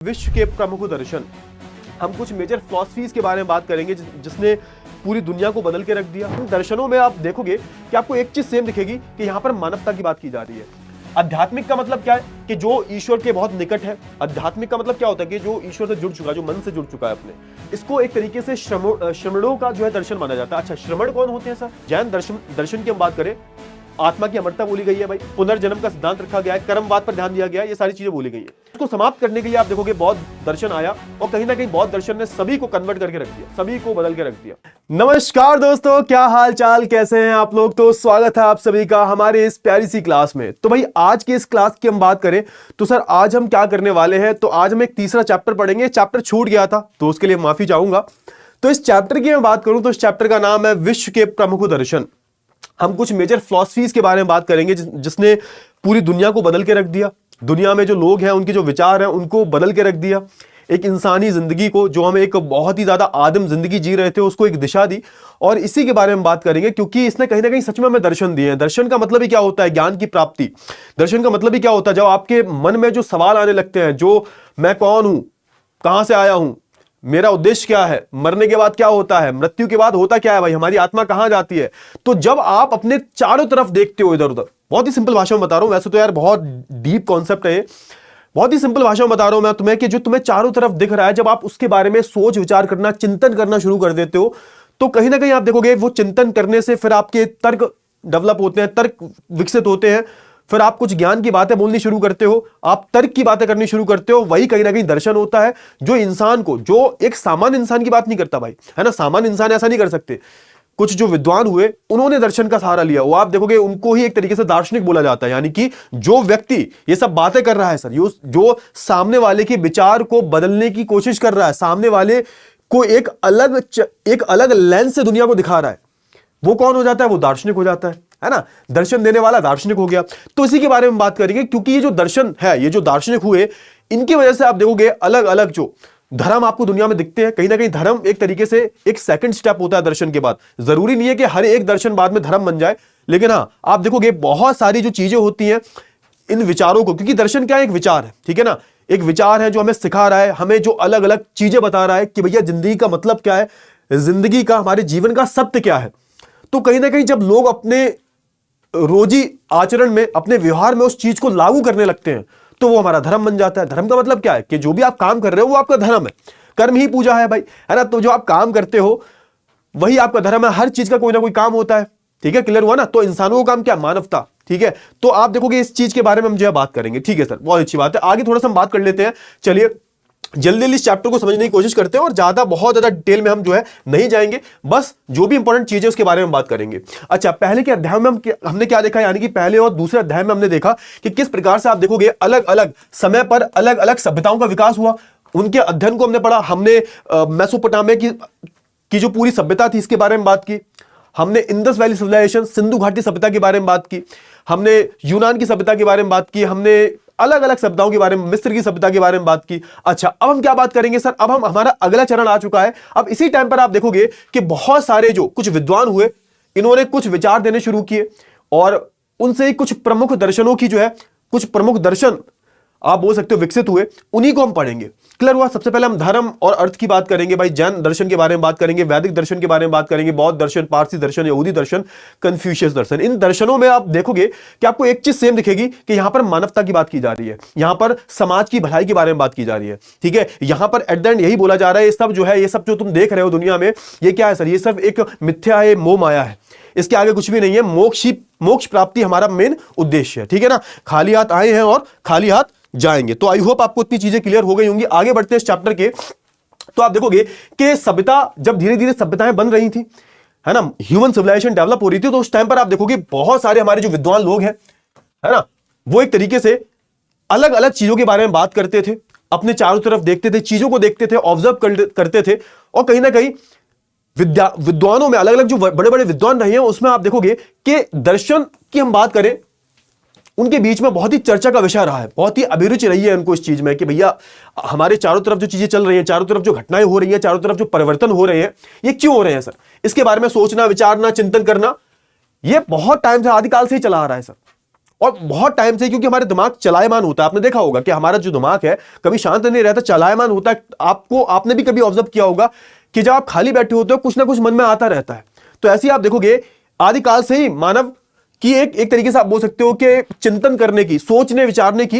विश्व के प्रमुख दर्शन, हम कुछ मेजर फिलॉसफीज के बारे में बात करेंगे जिसने पूरी दुनिया को बदल के रख दिया। इन दर्शनों में आप देखोगे कि आपको एक चीज सेम दिखेगी कि यहाँ पर मानवता की बात की जा रही है। आध्यात्मिक का मतलब क्या है कि जो ईश्वर के बहुत निकट है। आध्यात्मिक का मतलब क्या होता है कि जो ईश्वर से जुड़ चुका है, जो मन से जुड़ चुका है अपने। इसको एक तरीके से श्रमणों का जो है दर्शन माना जाता है। अच्छा, श्रमण कौन होते हैं सर? जैन दर्शन की हम बात करें, आत्मा की अमरता बोली गई है भाई, पुनर्जन्म का सिद्धांत रखा गया है, कर्मवाद पर ध्यान दिया गया है, ये सारी चीजें बोली गई है। इसको समाप्त करने के लिए आप देखोगे बौद्ध दर्शन आया और कहीं ना कहीं बौद्ध दर्शन ने सभी को कन्वर्ट करके रख दिया, सभी को बदल के रख दिया। नमस्कार दोस्तों, क्या हाल चाल, कैसे हैं आप लोग? तो स्वागत है आप सभी का हमारे इस प्यारी सी क्लास में। तो भाई आज की इस क्लास की हम बात करें तो सर आज हम क्या करने वाले हैं, तो आज हम एक तीसरा चैप्टर पढ़ेंगे। चैप्टर छूट गया था तो उसके लिए माफी चाहूंगा। तो इस चैप्टर की मैं बात करूं तो इस चैप्टर का नाम है विश्व के प्रमुख दर्शन। हम कुछ मेजर फिलॉसफीज के बारे में बात करेंगे जिसने पूरी दुनिया को बदल के रख दिया। दुनिया में जो लोग हैं, उनके जो विचार हैं, उनको बदल के रख दिया। एक इंसानी जिंदगी को, जो हम एक बहुत ही ज्यादा आदम जिंदगी जी रहे थे, उसको एक दिशा दी। और इसी के बारे में बात करेंगे क्योंकि इसने कहीं ना कहीं सच में हमें दर्शन दिए हैं। दर्शन का मतलब ही क्या होता है? ज्ञान की प्राप्ति। दर्शन का मतलब ही क्या होता है? जब आपके मन में जो सवाल आने लगते हैं, जो मैं कौन हूं, कहां से आया हूं, मेरा उद्देश्य क्या है, मरने के बाद क्या होता है, मृत्यु के बाद होता क्या है भाई, हमारी आत्मा कहां जाती है। तो जब आप अपने चारों तरफ देखते हो इधर उधर, बहुत ही सिंपल भाषा में बता रहा हूं, वैसे तो यार बहुत डीप कॉन्सेप्ट है, बहुत ही सिंपल भाषा में बता रहा हूं मैं तुम्हें कि जो तुम्हें चारों तरफ दिख रहा है, जब आप उसके बारे में सोच विचार करना, चिंतन करना शुरू कर देते हो, तो कहीं ना कहीं आप देखोगे वो चिंतन करने से फिर आपके तर्क डेवलप होते हैं, तर्क विकसित होते हैं। फिर आप कुछ ज्ञान की बातें बोलनी शुरू करते हो, आप तर्क की बातें करनी शुरू करते हो। वही कहीं ना कहीं दर्शन होता है, जो इंसान को, जो एक सामान्य इंसान की बात नहीं करता भाई, है ना। सामान्य इंसान ऐसा नहीं कर सकते। कुछ जो विद्वान हुए, उन्होंने दर्शन का सहारा लिया, वो आप देखोगे उनको ही एक तरीके से दार्शनिक बोला जाता है। यानी कि जो व्यक्ति ये सब बातें कर रहा है सर, जो सामने वाले के विचार को बदलने की कोशिश कर रहा है, सामने वाले को एक अलग लेंस से दुनिया को दिखा रहा है, वो कौन हो जाता है? वो दार्शनिक हो जाता है ना। दर्शन देने वाला दार्शनिक हो गया। तो इसी के बारे में बात करेंगे क्योंकि ये जो दर्शन है, ये जो दार्शनिक हुए, इनकी वजह से आप देखोगे अलग अलग जो धर्म आपको दुनिया में दिखते हैं। कहीं ना कहीं धर्म एक तरीके से एक सेकंड स्टेप होता है दर्शन के बाद। जरूरी नहीं है कि हर एक दर्शन बाद में धर्म बन जाए, लेकिन हाँ, आप देखोगे बहुत सारी जो चीजें होती हैं इन विचारों को, क्योंकि दर्शन क्या है? एक विचार है, ठीक है ना। एक विचार है जो हमें सिखा रहा है, हमें जो अलग अलग चीजें बता रहा है कि भैया जिंदगी का मतलब क्या है, जिंदगी का, हमारे जीवन का सत्य क्या है। तो कहीं ना कहीं जब लोग अपने रोजी आचरण में, अपने व्यवहार में उस चीज को लागू करने लगते हैं, तो वो हमारा धर्म बन जाता है। धर्म का मतलब क्या है? कि जो भी आप काम कर रहे हो वो आपका धर्म है। कर्म ही पूजा है भाई, है ना। तो जो आप काम करते हो वही आपका धर्म है। हर चीज का कोई ना कोई काम होता है, ठीक है, क्लियर हुआ ना। तो इंसानों का काम क्या? मानवता, ठीक है। तो आप देखोगे इस चीज के बारे में हम जो है बात करेंगे, ठीक है सर, बहुत अच्छी बात है। आगे थोड़ा सा हम बात कर लेते हैं। चलिए जल्दी इस चैप्टर को समझने की कोशिश करते हैं और बहुत ज्यादा डिटेल में हम जो है नहीं जाएंगे, बस जो भी इंपॉर्टेंट चीजें उसके बारे में बात करेंगे। अच्छा, पहले के अध्याय में हमने क्या देखा, यानी कि पहले और दूसरे अध्याय में हमने देखा कि किस प्रकार से आप देखोगे अलग अलग समय पर अलग अलग सभ्यताओं का विकास हुआ। उनके अध्ययन को हमने पढ़ा। हमने मेसोपोटामिया की जो पूरी सभ्यता थी, इसके बारे में बात की। हमने इंडस वैली सिविलाइजेशन, सिंधु घाटी सभ्यता के बारे में बात की। हमने यूनान की सभ्यता के बारे में बात की। हमने अलग अलग सभ्यताओं के बारे में, मिस्र की सभ्यता के बारे में बात की। अच्छा, अब हम क्या बात करेंगे सर? अब हमारा अगला चरण आ चुका है। अब इसी टाइम पर आप देखोगे कि बहुत सारे जो कुछ विद्वान हुए, इन्होंने कुछ विचार देने शुरू किए और उनसे कुछ प्रमुख दर्शनों की जो है, कुछ प्रमुख दर्शन आप बोल सकते हो विकसित हुए, उन्हीं को हम पढ़ेंगे। क्लियर हुआ? सबसे पहले हम धर्म और अर्थ की बात करेंगे भाई, जैन दर्शन के बारे में बात करेंगे, वैदिक दर्शन के बारे में बात करेंगे, बौद्ध दर्शन, पारसी दर्शन, यहूदी दर्शन, कन्फ्यूशियस दर्शन। इन दर्शनों में आप देखोगे कि आपको एक चीज सेम दिखेगी कि यहां पर मानवता की बात की जा रही है, यहां पर समाज की भलाई के बारे में बात की जा रही है, ठीक है। यहां पर एट द एंड यही बोला जा रहा है, ये सब जो है, ये सब जो तुम देख रहे हो दुनिया में, ये क्या है सर? ये सब एक मिथ्या है, मोह माया है, इसके आगे कुछ भी नहीं है। मोक्ष प्राप्ति हमारा मेन उद्देश्य है, ठीक है ना। खाली हाथ आए हैं और खाली हाथ जाएंगे। तो आई होप आपको इतनी चीजें क्लियर हो गई होंगी। आगे बढ़ते हैं इस चैप्टर के, तो आप देखोगे कि सभ्यता, जब धीरे धीरे सभ्यताएं बन रही थी, है ना, ह्यूमन सिविलाइजेशन डेवलप हो रही थी, तो उस टाइम पर आप देखोगे बहुत सारे हमारे जो विद्वान लोग हैं, है ना, वो एक तरीके से अलग अलग चीजों के बारे में बात करते थे, अपने चारों तरफ देखते थे, चीजों को देखते थे, ऑब्जर्व करते थे। और कहीं ना कहीं विद्वानों में अलग अलग जो बड़े बड़े विद्वान रहे हैं, उसमें आप देखोगे कि दर्शन की हम बात करें, उनके बीच में बहुत ही चर्चा का विषय रहा है, बहुत ही अभिरुचि रही है उनको इस चीज में कि भैया हमारे चारों तरफ जो चीजें चल रही हैं, चारों तरफ जो घटनाएं हो रही हैं, चारों तरफ जो परिवर्तन हो रहे हैं, ये क्यों हो रहे हैं सर? इसके बारे में सोचना, विचारना, चिंतन करना, ये बहुत टाइम से, आदिकाल से ही चला आ रहा है सर। और बहुत टाइम से, क्योंकि हमारे दिमाग चलायमान होता है। आपने देखा होगा कि हमारा जो दिमाग है कभी शांत नहीं रहता, चलायमान होता है। आपने भी कभी ऑब्जर्व किया होगा कि जब आप खाली बैठे होते हो कुछ ना कुछ मन में आता रहता है। तो ऐसे ही आप देखोगे आदिकाल से ही मानव की एक तरीके से आप बोल सकते हो कि चिंतन करने की, सोचने विचारने की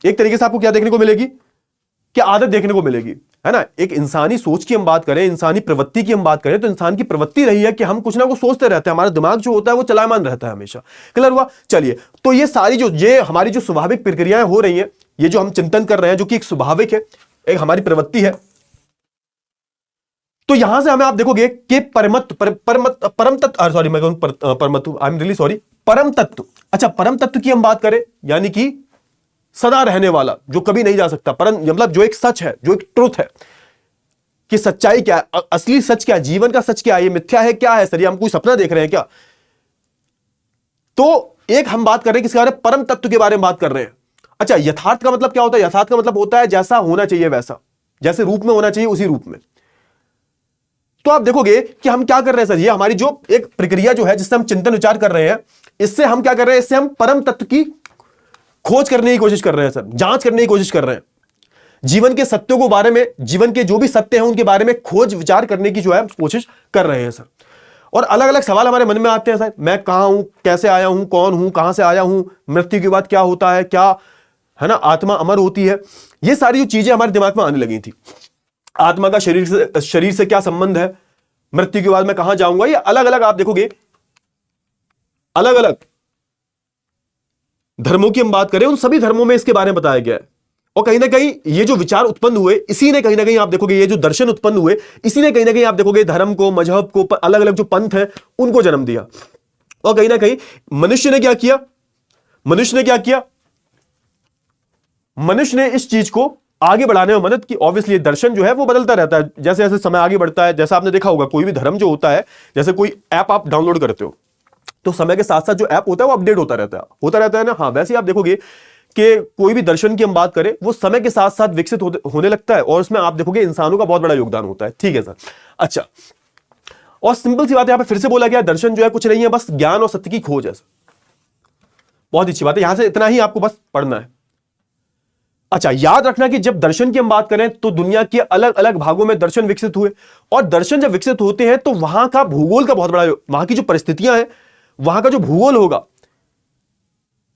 एक तरीके से आपको क्या देखने को मिलेगी, कि आदत देखने को मिलेगी, है ना। एक इंसानी सोच की हम बात करें, इंसानी प्रवृत्ति की हम बात करें, तो इंसान की प्रवृत्ति रही है कि हम कुछ ना कुछ सोचते रहते हैं। हमारा दिमाग जो होता है वो चलायमान रहता है हमेशा। क्लियर हुआ? चलिए, तो ये सारी ये हमारी जो स्वाभाविक प्रक्रियाएं हो रही हैं, ये जो हम चिंतन कर रहे हैं, जो कि एक स्वाभाविक है, एक हमारी प्रवृत्ति है। तो यहां से हमें आप देखोगे कि परम तत्व। अच्छा, परम तत्व की हम बात करें, यानी कि सदा रहने वाला, जो कभी नहीं जा सकता, परम मतलब जो एक सच है, जो एक ट्रुथ है, कि सच्चाई क्या है, असली सच क्या है, जीवन का सच क्या है, ये मिथ्या है क्या है, सर हम कोई सपना देख रहे हैं क्या। तो एक हम बात कर रहे हैं किसके बारे में, परम तत्व के बारे में बात कर रहे हैं। अच्छा, यथार्थ का मतलब क्या होता है? यथार्थ का मतलब होता है जैसा होना चाहिए वैसा, जैसे रूप में होना चाहिए उसी रूप में। तो आप देखोगे कि हम क्या कर रहे हैं सर, ये हमारी जो एक प्रक्रिया जो है जिससे हम चिंतन विचार कर रहे हैं, इससे हम क्या कर रहे हैं, इससे हम परम तत्व की खोज करने की कोशिश कर रहे हैं सर, जांच करने की कोशिश कर रहे हैं। जीवन के सत्यों को बारे में, जीवन के जो भी सत्य हैं उनके बारे में खोज विचार करने की जो है कोशिश कर रहे हैं सर। और अलग अलग सवाल हमारे मन में आते हैं सर, मैं कहां हूं, कैसे आया हूं, कौन हूं, कहां से आया हूं, मृत्यु के बाद क्या होता है, क्या है ना, आत्मा अमर होती है। ये सारी जो चीजें हमारे दिमाग में आने लगी थी। आत्मा का शरीर से क्या संबंध है, मृत्यु के बाद मैं कहां जाऊंगा, ये अलग अलग आप देखोगे, अलग अलग धर्मों की हम बात करें, उन सभी धर्मों में इसके बारे में बताया गया है। और कहीं ना कहीं ये जो विचार उत्पन्न हुए, इसी ने कहीं ना कहीं आप देखोगे, ये जो दर्शन उत्पन्न हुए, इसी ने कहीं ना कहीं आप देखोगे धर्म को, मजहब को, अलग अलग जो पंथ है उनको जन्म दिया। और कहीं ना कहीं मनुष्य ने क्या किया, मनुष्य ने इस चीज को आगे बढ़ाने में मदद की। ऑब्वियसली दर्शन जो है वो बदलता रहता है जैसे जैसे समय आगे बढ़ता है। जैसा आपने देखा होगा कोई भी धर्म जो होता है, जैसे कोई ऐप आप डाउनलोड करते हो तो समय के साथ साथ जो ऐप होता है वो अपडेट होता रहता है ना। हाँ, वैसे ही आप देखोगे कि कोई भी दर्शन की हम बात करें, वो समय के साथ साथ विकसित होने लगता है, और उसमें आप देखोगे इंसानों का बहुत बड़ा योगदान होता है। ठीक है सर। अच्छा, और सिंपल सी बात यहां पे फिर से बोला गया, दर्शन जो है कुछ नहीं है, बस ज्ञान और सत्य की खोज है सर। बहुत अच्छी बात है, यहां से इतना ही आपको बस पढ़ना है। अच्छा, याद रखना कि जब दर्शन की हम बात करें तो दुनिया के अलग अलग भागों में दर्शन विकसित हुए, और दर्शन जब विकसित होते हैं तो वहां का भूगोल का बहुत बड़ा, वहां की जो परिस्थितियां हैं, वहां का जो भूगोल होगा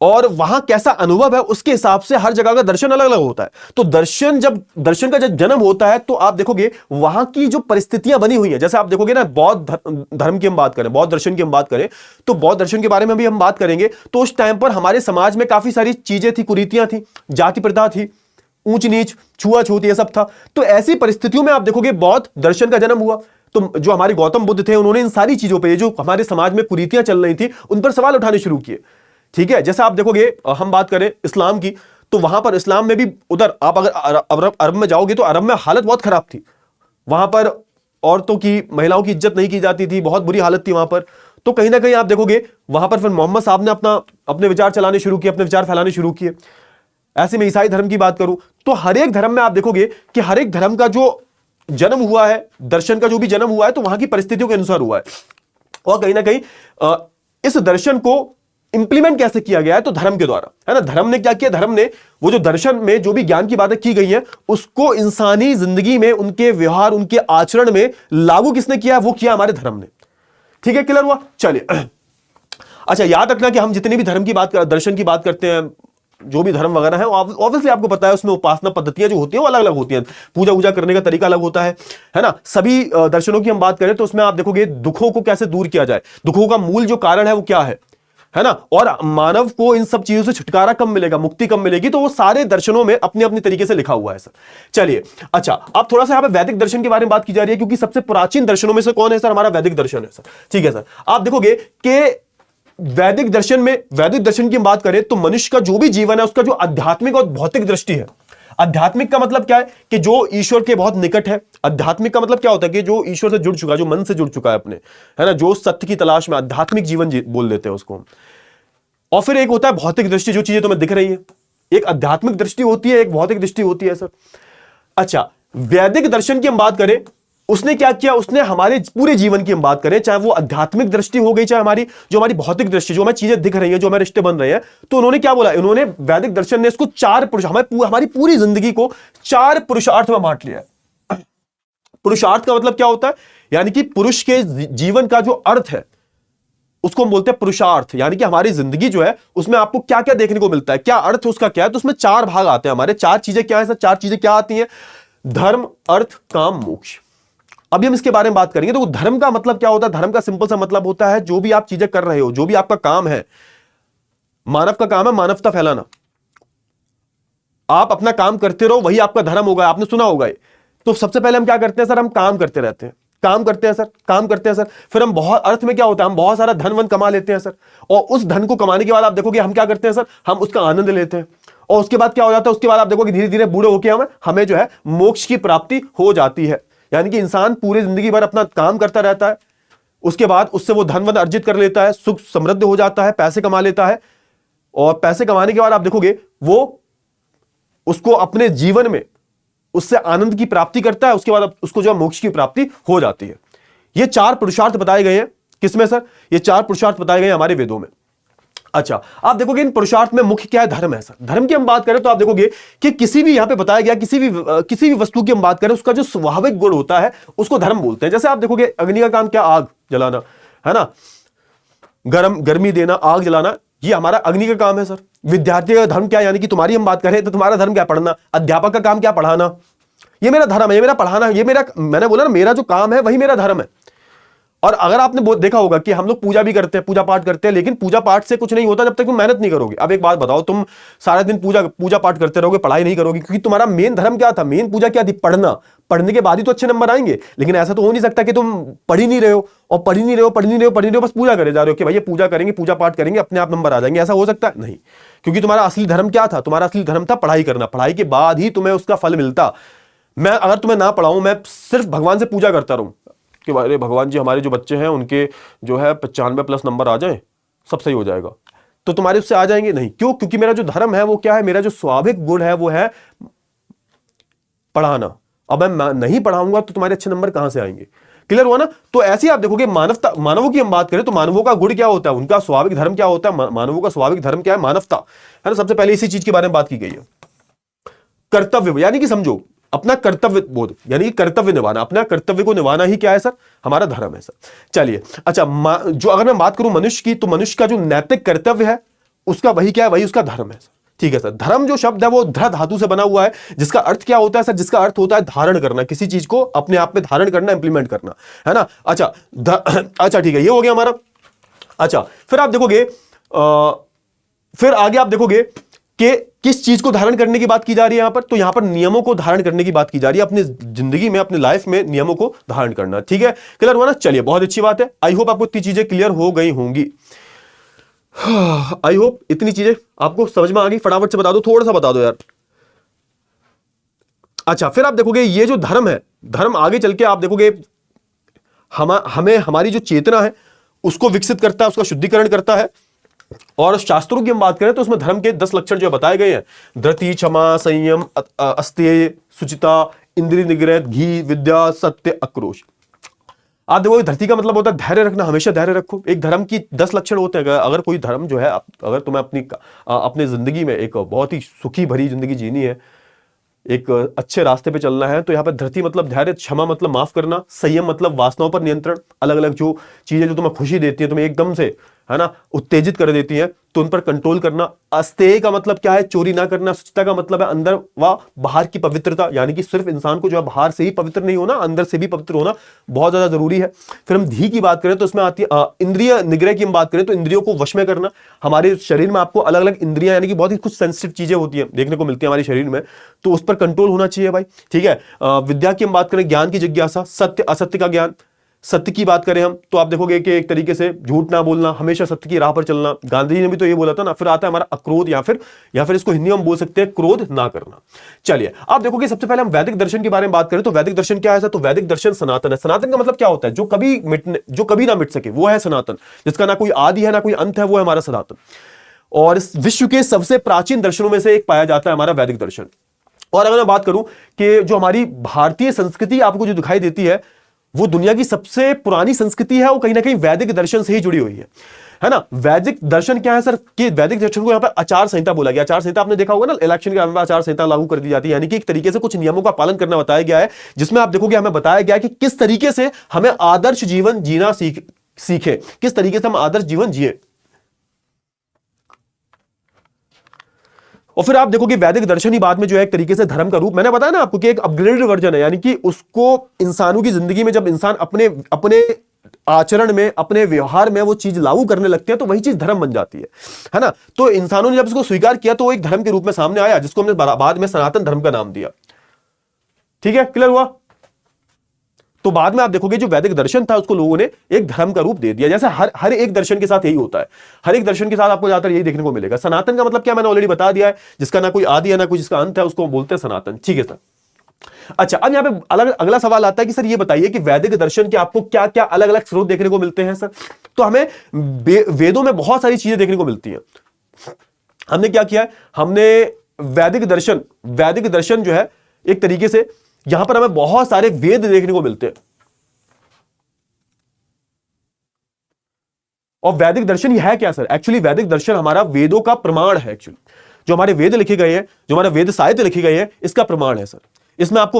और वहां कैसा अनुभव है, उसके हिसाब से हर जगह का दर्शन अलग अलग होता है। तो दर्शन का जब जन्म होता है तो आप देखोगे वहां की जो परिस्थितियां बनी हुई है, जैसे आप देखोगे ना, बौद्ध धर्म की हम बात करें, बौद्ध दर्शन की हम बात करें, तो बौद्ध दर्शन के बारे में भी हम बात करेंगे। तो उस टाइम पर हमारे समाज में काफी सारी चीजें थी, कुरीतियां थी, जाति प्रथा थी, ऊंच नीच, छुआछूत, ये सब था। तो ऐसी परिस्थितियों में आप देखोगे बौद्ध दर्शन का जन्म हुआ। तो जो हमारे गौतम बुद्ध थे, उन्होंने इन सारी चीजों पे, जो हमारे समाज में कुरीतियां चल रही थी, उन पर सवाल उठाने शुरू किए। ठीक है, जैसे आप देखोगे, हम बात करें इस्लाम की, तो वहां पर इस्लाम में भी, उधर आप अगर अरब में जाओगे तो अरब में हालत बहुत खराब थी। वहां पर औरतों की, महिलाओं की इज्जत नहीं की जाती थी, बहुत बुरी हालत थी वहां पर। तो कहीं ना कहीं आप देखोगे वहां पर फिर मोहम्मद साहब ने अपने विचार चलाने शुरू किए, अपने विचार फैलाने शुरू किए। ऐसे में ईसाई धर्म की बात करूं तो हर एक धर्म में आप देखोगे कि हर एक धर्म का जो जन्म हुआ है, दर्शन का जो भी जन्म हुआ है, तो वहां की परिस्थितियों के अनुसार हुआ है। और कहीं ना कहीं इस दर्शन को इंप्लीमेंट कैसे किया गया है, तो धर्म के द्वारा, है ना। धर्म ने क्या किया, धर्म ने वो जो दर्शन में जो भी ज्ञान की बातें की गई हैं, उसको इंसानी जिंदगी में, उनके व्यवहार, उनके आचरण में लागू किसने किया है, वो किया हमारे धर्म ने। ठीक है, क्लियर हुआ? चलिए, अच्छा, याद रखना कि हम जितने भी धर्म की बात, दर्शन की बात करते हैं, जो भी धर्म वगैरह है, ऑब्वियसली आपको पता है उसमें उपासना पद्धतियां जो होती हैं वो अलग अलग होती हैं, पूजा करने का तरीका अलग होता है ना। सभी दर्शनों की हम बात करें तो उसमें आप देखोगे दुखों को कैसे दूर किया जाए, दुखों का मूल जो कारण है वो क्या है ना, और मानव को इन सब चीजों से छुटकारा कब मिलेगा, मुक्ति कब मिलेगी, तो वो सारे दर्शनों में अपने अपने तरीके से लिखा हुआ है सर। चलिए, अच्छा, अब थोड़ा सा यहां पे वैदिक दर्शन के बारे में बात की जा रही है, क्योंकि सबसे प्राचीन दर्शनों में से कौन है सर, हमारा वैदिक दर्शन है सर। ठीक है सर। आप देखोगे कि वैदिक दर्शन की बात करें तो मनुष्य का जो भी जीवन है, उसका जो आध्यात्मिक और भौतिक दृष्टि है। आध्यात्मिक का मतलब क्या है कि जो ईश्वर के बहुत निकट है। आध्यात्मिक का मतलब क्या होता है कि जो ईश्वर से जुड़ चुका है, जो मन से जुड़ चुका है अपने, है ना, जो सत्य की तलाश में, आध्यात्मिक जीवन बोल देते हैं उसको। और फिर एक होता है भौतिक दृष्टि, जो चीजें तुम्हें दिख रही है। एक आध्यात्मिक दृष्टि होती है, एक भौतिक दृष्टि होती है सर। अच्छा, वैदिक दर्शन की हम बात करें उसने क्या किया, उसने हमारे पूरे जीवन की हम बात करें, चाहे वो आध्यात्मिक दृष्टि हो गई, चाहे हमारी जो हमारी भौतिक दृष्टि, जो हमें चीजें दिख रही हैं, जो हमें रिश्ते बन रहे हैं, तो उन्होंने क्या बोला, इन्होंने वैदिक दर्शन ने इसको हमारी पूरी जिंदगी को 4 पुरुषार्थ में बांट लिया है। पुरुषार्थ का मतलब क्या होता है, यानी कि पुरुष के जीवन का जो अर्थ है उसको हम बोलते हैं पुरुषार्थ, यानी कि हमारी जिंदगी जो है उसमें आपको क्या क्या देखने को मिलता है, क्या अर्थ उसका क्या है। तो उसमें 4 भाग आते हैं हमारे। 4 चीजें क्या है सर, 4 चीजें क्या आती हैं, धर्म, अर्थ, काम, मोक्ष। अभी हम इसके बारे में बात करेंगे। तो धर्म का मतलब क्या होता है, धर्म का सिंपल सा मतलब होता है जो भी आप चीजें कर रहे हो, जो भी आपका काम है, मानव का काम है मानवता फैलाना। आप अपना काम करते रहो, वही आपका धर्म होगा। आपने सुना होगा। तो सबसे पहले हम क्या करते हैं सर, हम काम करते रहते हैं, काम करते हैं सर, काम करते हैं सर। फिर हम बहुत, अर्थ में क्या होता है, हम बहुत सारा धन वन कमा लेते हैं सर, और उस धन को कमाने के बाद आप देखोगे हम क्या करते हैं सर, हम उसका आनंद लेते हैं। और उसके बाद क्या हो जाता है, उसके बाद आप देखोगे धीरे धीरे बूढ़े होकर हमें जो है मोक्ष की प्राप्ति हो जाती है। यानी कि इंसान पूरी जिंदगी भर अपना काम करता रहता है, उसके बाद उससे वो धन वन अर्जित कर लेता है, सुख समृद्ध हो जाता है, पैसे कमा लेता है, और पैसे कमाने के बाद आप देखोगे वो उसको अपने जीवन में उससे आनंद की प्राप्ति करता है, उसके बाद उसको जो मोक्ष की प्राप्ति हो जाती है। ये 4 पुरुषार्थ बताए गए हैं। किसमें सर, ये 4 पुरुषार्थ बताए गए हमारे वेदों में। अच्छा, आप देखोगे इन पुरुषार्थ में मुख्य क्या है, धर्म है सर। धर्म की हम बात करें तो आप देखोगे कि किसी भी यहां पे बताया गया किसी भी वस्तु की हम बात करें, उसका जो स्वाभाविक गुण होता है उसको धर्म बोलते हैं। जैसे आप देखोगे अग्नि का काम क्या, आग जलाना है ना, गर्मी देना, आग जलाना, ये हमारा अग्नि का काम है सर। विद्यार्थी का धर्म क्या, यानी कि तुम्हारी हम बात करें तो तुम्हारा धर्म क्या, पढ़ना। अध्यापक का काम क्या, पढ़ाना। ये मेरा धर्म है, ये मेरा पढ़ाना, ये मेरा, मैंने बोला ना, मेरा जो काम है वही मेरा धर्म है। और अगर आपने देखा होगा कि हम लोग पूजा भी करते हैं, पूजा पाठ करते हैं, लेकिन पूजा पाठ से कुछ नहीं होता जब तक तुम मेहनत नहीं करोगे। अब एक बात बताओ, तुम सारा दिन पूजा पाठ करते रहोगे, पढ़ाई नहीं करोगे, क्योंकि तुम्हारा मेन धर्म क्या था, मेन पूजा क्या थी, पढ़ना। पढ़ने के बाद ही तो अच्छे नंबर आएंगे। लेकिन ऐसा तो हो नहीं सकता कि तुम पढ़ ही नहीं रहे हो और पढ़ ही नहीं रहे हो, बस पूजा करे जा रहे हो कि भाई ये पूजा करेंगे, पूजा पाठ करेंगे, अपने आप नंबर आ जाएंगे। ऐसा हो सकता है नहीं, क्योंकि तुम्हारा असली धर्म क्या था, तुम्हारा असली धर्म था पढ़ाई करना। पढ़ाई के बाद ही तुम्हें उसका फल मिलता। मैं अगर तुम्हें ना पढ़ाऊं, मैं सिर्फ भगवान से पूजा करता रहूं कि अरे भगवान जी हमारे जो बच्चे हैं उनके जो है 95+ नंबर आ जाएं, सब सही हो जाएगा, तो तुम्हारे उससे आ जाएंगे नहीं। क्यों? क्योंकि मेरा जो धर्म है वो क्या है, मेरा जो स्वाभाविक गुण है वो है पढ़ाना। अब मैं नहीं पढ़ाऊंगा तो तुम्हारे अच्छे नंबर कहां से आएंगे। क्लियर हुआ ना। तो ऐसे आप देखोगे मानवों की हम बात करें तो मानवों का गुण क्या होता है, उनका स्वाभाविक धर्म क्या होता है, मानवों का स्वाभाविक धर्म क्या है, मानवता है ना। सबसे पहले इसी चीज के बारे में बात की गई है। कर्तव्य, यानी कि समझो अपना कर्तव्य बोध, यानी कर्तव्य निभाना, अपना कर्तव्य को निभाना ही क्या है सर, हमारा धर्म है सर। चलिए, अच्छा, जो अगर मैं बात करूं मनुष्य की, तो मनुष्य का जो नैतिक कर्तव्य है उसका वही क्या है, वही उसका धर्म है सर। ठीक है सर। धर्म जो शब्द है वो ध धातु से बना हुआ है, जिसका अर्थ क्या होता है सर, जिसका अर्थ होता है धारण करना, किसी चीज को अपने आप में धारण करना, इंप्लीमेंट करना, है ना। अच्छा अच्छा ठीक है, ये हो गया हमारा। अच्छा, फिर आप देखोगे फिर आगे आप देखोगे कि किस चीज को धारण करने की बात की जा रही है यहां पर, तो यहां पर नियमों को धारण करने की बात की जा रही है, अपनी जिंदगी में, अपने लाइफ में नियमों को धारण करना। ठीक है, क्लियर हुआ ना। चलिए, बहुत अच्छी बात है। आई होप आपको इतनी चीजें क्लियर हो गई होंगी। आई होप इतनी चीजें आपको समझ में आ गई। फटाफट से बता दो, थोड़ा सा बता दो यार। अच्छा, फिर आप देखोगे ये जो धर्म है, धर्म आगे चल के आप देखोगे हमें हमारी जो चेतना है उसको विकसित करता है, उसका शुद्धिकरण करता है। और शास्त्रों की हम बात करें तो उसमें धर्म के 10 लक्षण जो बताए गए हैं, धृति, क्षमा, संयम, अस्तेय, सुचिता, इंद्रिय निग्रह, घी, विद्या, सत्य, आक्रोश। आप देखो, धरती का मतलब होता है धैर्य रखना, हमेशा धैर्य रखो। एक धर्म की 10 लक्षण होते हैं। अगर कोई धर्म जो है, अगर तुम्हें अपनी जिंदगी में एक बहुत ही सुखी भरी जिंदगी जीनी है, एक अच्छे रास्ते पे चलना है, तो यहाँ पर धृति मतलब धैर्य, क्षमा मतलब माफ करना, संयम मतलब वासनाओं पर नियंत्रण, अलग अलग जो चीजें जो तुम्हें खुशी देती है, तुम्हें एकदम से, है ना, उत्तेजित कर देती है, तो उन पर कंट्रोल करना। अस्तेय का मतलब क्या है, चोरी ना करना। सुचिता का मतलब है अंदर व बाहर की पवित्रता, यानी कि सिर्फ इंसान को जो है बाहर से ही पवित्र नहीं होना, अंदर से भी पवित्र होना बहुत ज्यादा जरूरी है। फिर हम धी की बात करें तो इसमें आती है इंद्रिय निग्रह की हम बात करें तो इंद्रियों को वश में करना। हमारे शरीर में आपको अलग अलग इंद्रियां, यानी कि बहुत ही कुछ सेंसिटिव चीजें होती है, देखने को मिलती है हमारे शरीर में, तो उस पर कंट्रोल होना चाहिए भाई। ठीक है। विद्या की हम बात करें, ज्ञान की जिज्ञासा, सत्य असत्य का ज्ञान। सत्य की बात करें हम तो आप देखोगे कि एक तरीके से झूठ ना बोलना, हमेशा सत्य की राह पर चलना। गांधी जी ने भी तो ये बोला था ना। फिर आता है हमारा अक्रोध, या फिर इसको हिंदी में हम बोल सकते हैं क्रोध ना करना। चलिए, आप देखोगे सबसे पहले हम वैदिक दर्शन के बारे में बात करें तो वैदिक दर्शन क्या है? तो वैदिक दर्शन सनातन है। सनातन का मतलब क्या होता है? जो कभी ना मिट सके, वो है सनातन। जिसका ना कोई आदि है ना कोई अंत है, वो है हमारा सनातन। और इस विश्व के सबसे प्राचीन दर्शनों में से एक पाया जाता है हमारा वैदिक दर्शन। और अगर मैं बात करूं कि जो हमारी भारतीय संस्कृति आपको जो दिखाई देती है वो दुनिया की सबसे पुरानी संस्कृति है, वो कहीं ना कहीं वैदिक दर्शन से ही जुड़ी हुई है ना। वैदिक दर्शन क्या है सर, कि वैदिक दर्शन को यहां पर आचार संहिता बोला गया। आचार संहिता आपने देखा होगा ना, इलेक्शन के बारे में आचार संहिता लागू कर दी जाती है, यानी कि एक तरीके से कुछ नियमों का पालन करना बताया गया है, जिसमें आप देखोगे हमें बताया गया है कि किस तरीके से हमें आदर्श जीवन जीना सीखे, किस तरीके से हम आदर्श जीवन जिए। और फिर आप देखोगे वैदिक दर्शन ही बाद में जो है एक तरीके से धर्म का रूप, मैंने बताया ना आपको कि एक अपग्रेडेड वर्जन है, यानी कि उसको इंसानों की जिंदगी में जब इंसान अपने अपने आचरण में, अपने व्यवहार में वो चीज लागू करने लगते हैं तो वही चीज धर्म बन जाती है ना। तो इंसानों ने जब इसको स्वीकार किया तो वो एक धर्म के रूप में सामने आया, जिसको हमने बाद में सनातन धर्म का नाम दिया। ठीक है, क्लियर हुआ। तो बाद में आप देखोगे जो वैदिक दर्शन था उसको लोगों ने एक धर्म का रूप दे दिया। जैसे हर एक दर्शन के साथ यही होता है, हर एक दर्शन के साथ आपको ज्यादातर यही देखने को मिलेगा। सनातन का मतलब क्या, मैंने ऑलरेडी बता दिया है, जिसका ना कोई आदि है ना कोई जिसका अंत है, उसको बोलते हैं सनातन। ठीक है सर। अच्छा, अब यहां पे अगला सवाल आता है कि सर ये बताइए कि वैदिक दर्शन के आपको क्या क्या अलग अलग स्रोत देखने को मिलते हैं सर। तो हमें वेदों में बहुत सारी चीजें देखने को मिलती हैं। हमने क्या किया है, हमने वैदिक दर्शन जो है एक तरीके से यहां पर हमें बहुत सारे वेद देखने को मिलते हैं। और वैदिक दर्शन ये है क्या सर, एक्चुअली वैदिक दर्शन हमारा वेदों का प्रमाण है। एक्चुअली जो हमारे वेद लिखे गए हैं, जो हमारे वेद साहित्य लिखे गए हैं, इसका प्रमाण है सर। इसमें आपको